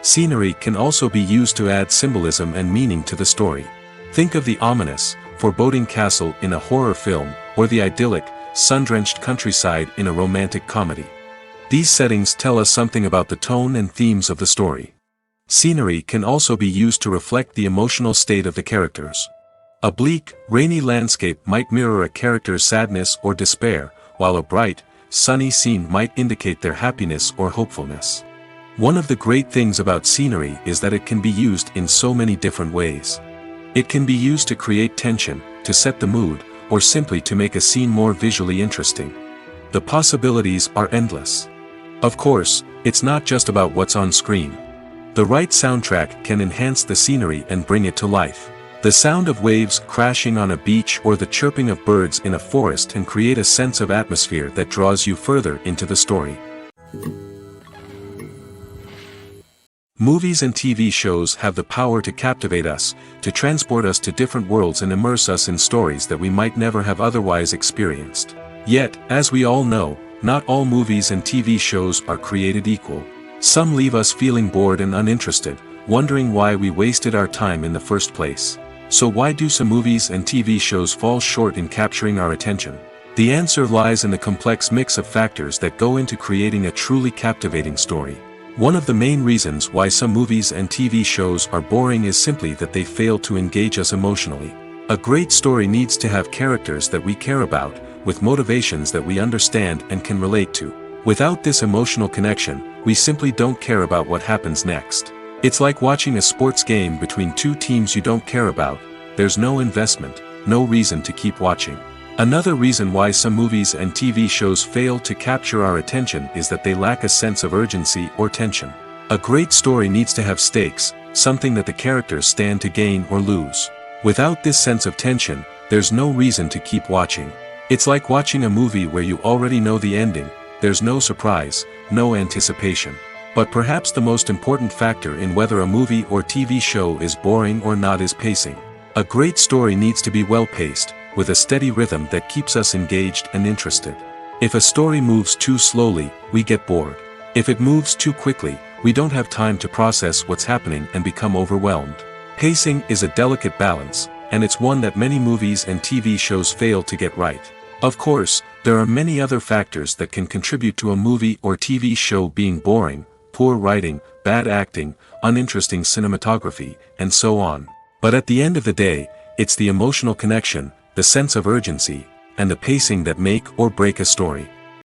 A: Scenery can also be used to add symbolism and meaning to the story. Think of the ominous, foreboding castle in a horror film, or the idyllic, sun-drenched countryside in a romantic comedy. These settings tell us something about the tone and themes of the story. Scenery can also be used to reflect the emotional state of the characters. A bleak, rainy landscape might mirror a character's sadness or despair, while a bright, sunny scene might indicate their happiness or hopefulness. One of the great things about scenery is that it can be used in so many different ways. It can be used to create tension, to set the mood, or simply to make a scene more visually interesting. The possibilities are endless. Of course, it's not just about what's on screen. The right soundtrack can enhance the scenery and bring it to life. The sound of waves crashing on a beach or the chirping of birds in a forest can create a sense of atmosphere that draws you further into the story. Movies and TV shows have the power to captivate us, to transport us to different worlds and immerse us in stories that we might never have otherwise experienced. Yet, as we all know, not all movies and TV shows are created equal. Some leave us feeling bored and uninterested, wondering why we wasted our time in the first place. So why do some movies and TV shows fall short in capturing our attention? The answer lies in the complex mix of factors that go into creating a truly captivating story. One of the main reasons why some movies and TV shows are boring is simply that they fail to engage us emotionally. A great story needs to have characters that we care about, with motivations that we understand and can relate to. Without this emotional connection, we simply don't care about what happens next. It's like watching a sports game between two teams you don't care about. There's no investment, no reason to keep watching. Another reason why some movies and TV shows fail to capture our attention is that they lack a sense of urgency or tension. A great story needs to have stakes, something that the characters stand to gain or lose. Without this sense of tension, there's no reason to keep watching. It's like watching a movie where you already know the ending. There's no surprise, no anticipation. But perhaps the most important factor in whether a movie or TV show is boring or not is pacing. A great story needs to be well-paced, with a steady rhythm that keeps us engaged and interested. If a story moves too slowly, we get bored. If it moves too quickly, we don't have time to process what's happening and become overwhelmed. Pacing is a delicate balance, and it's one that many movies and TV shows fail to get right. Of course, there are many other factors that can contribute to a movie or TV show being boring: poor writing, bad acting, uninteresting cinematography, and so on. But at the end of the day, it's the emotional connection, the sense of urgency, and the pacing that make or break a story.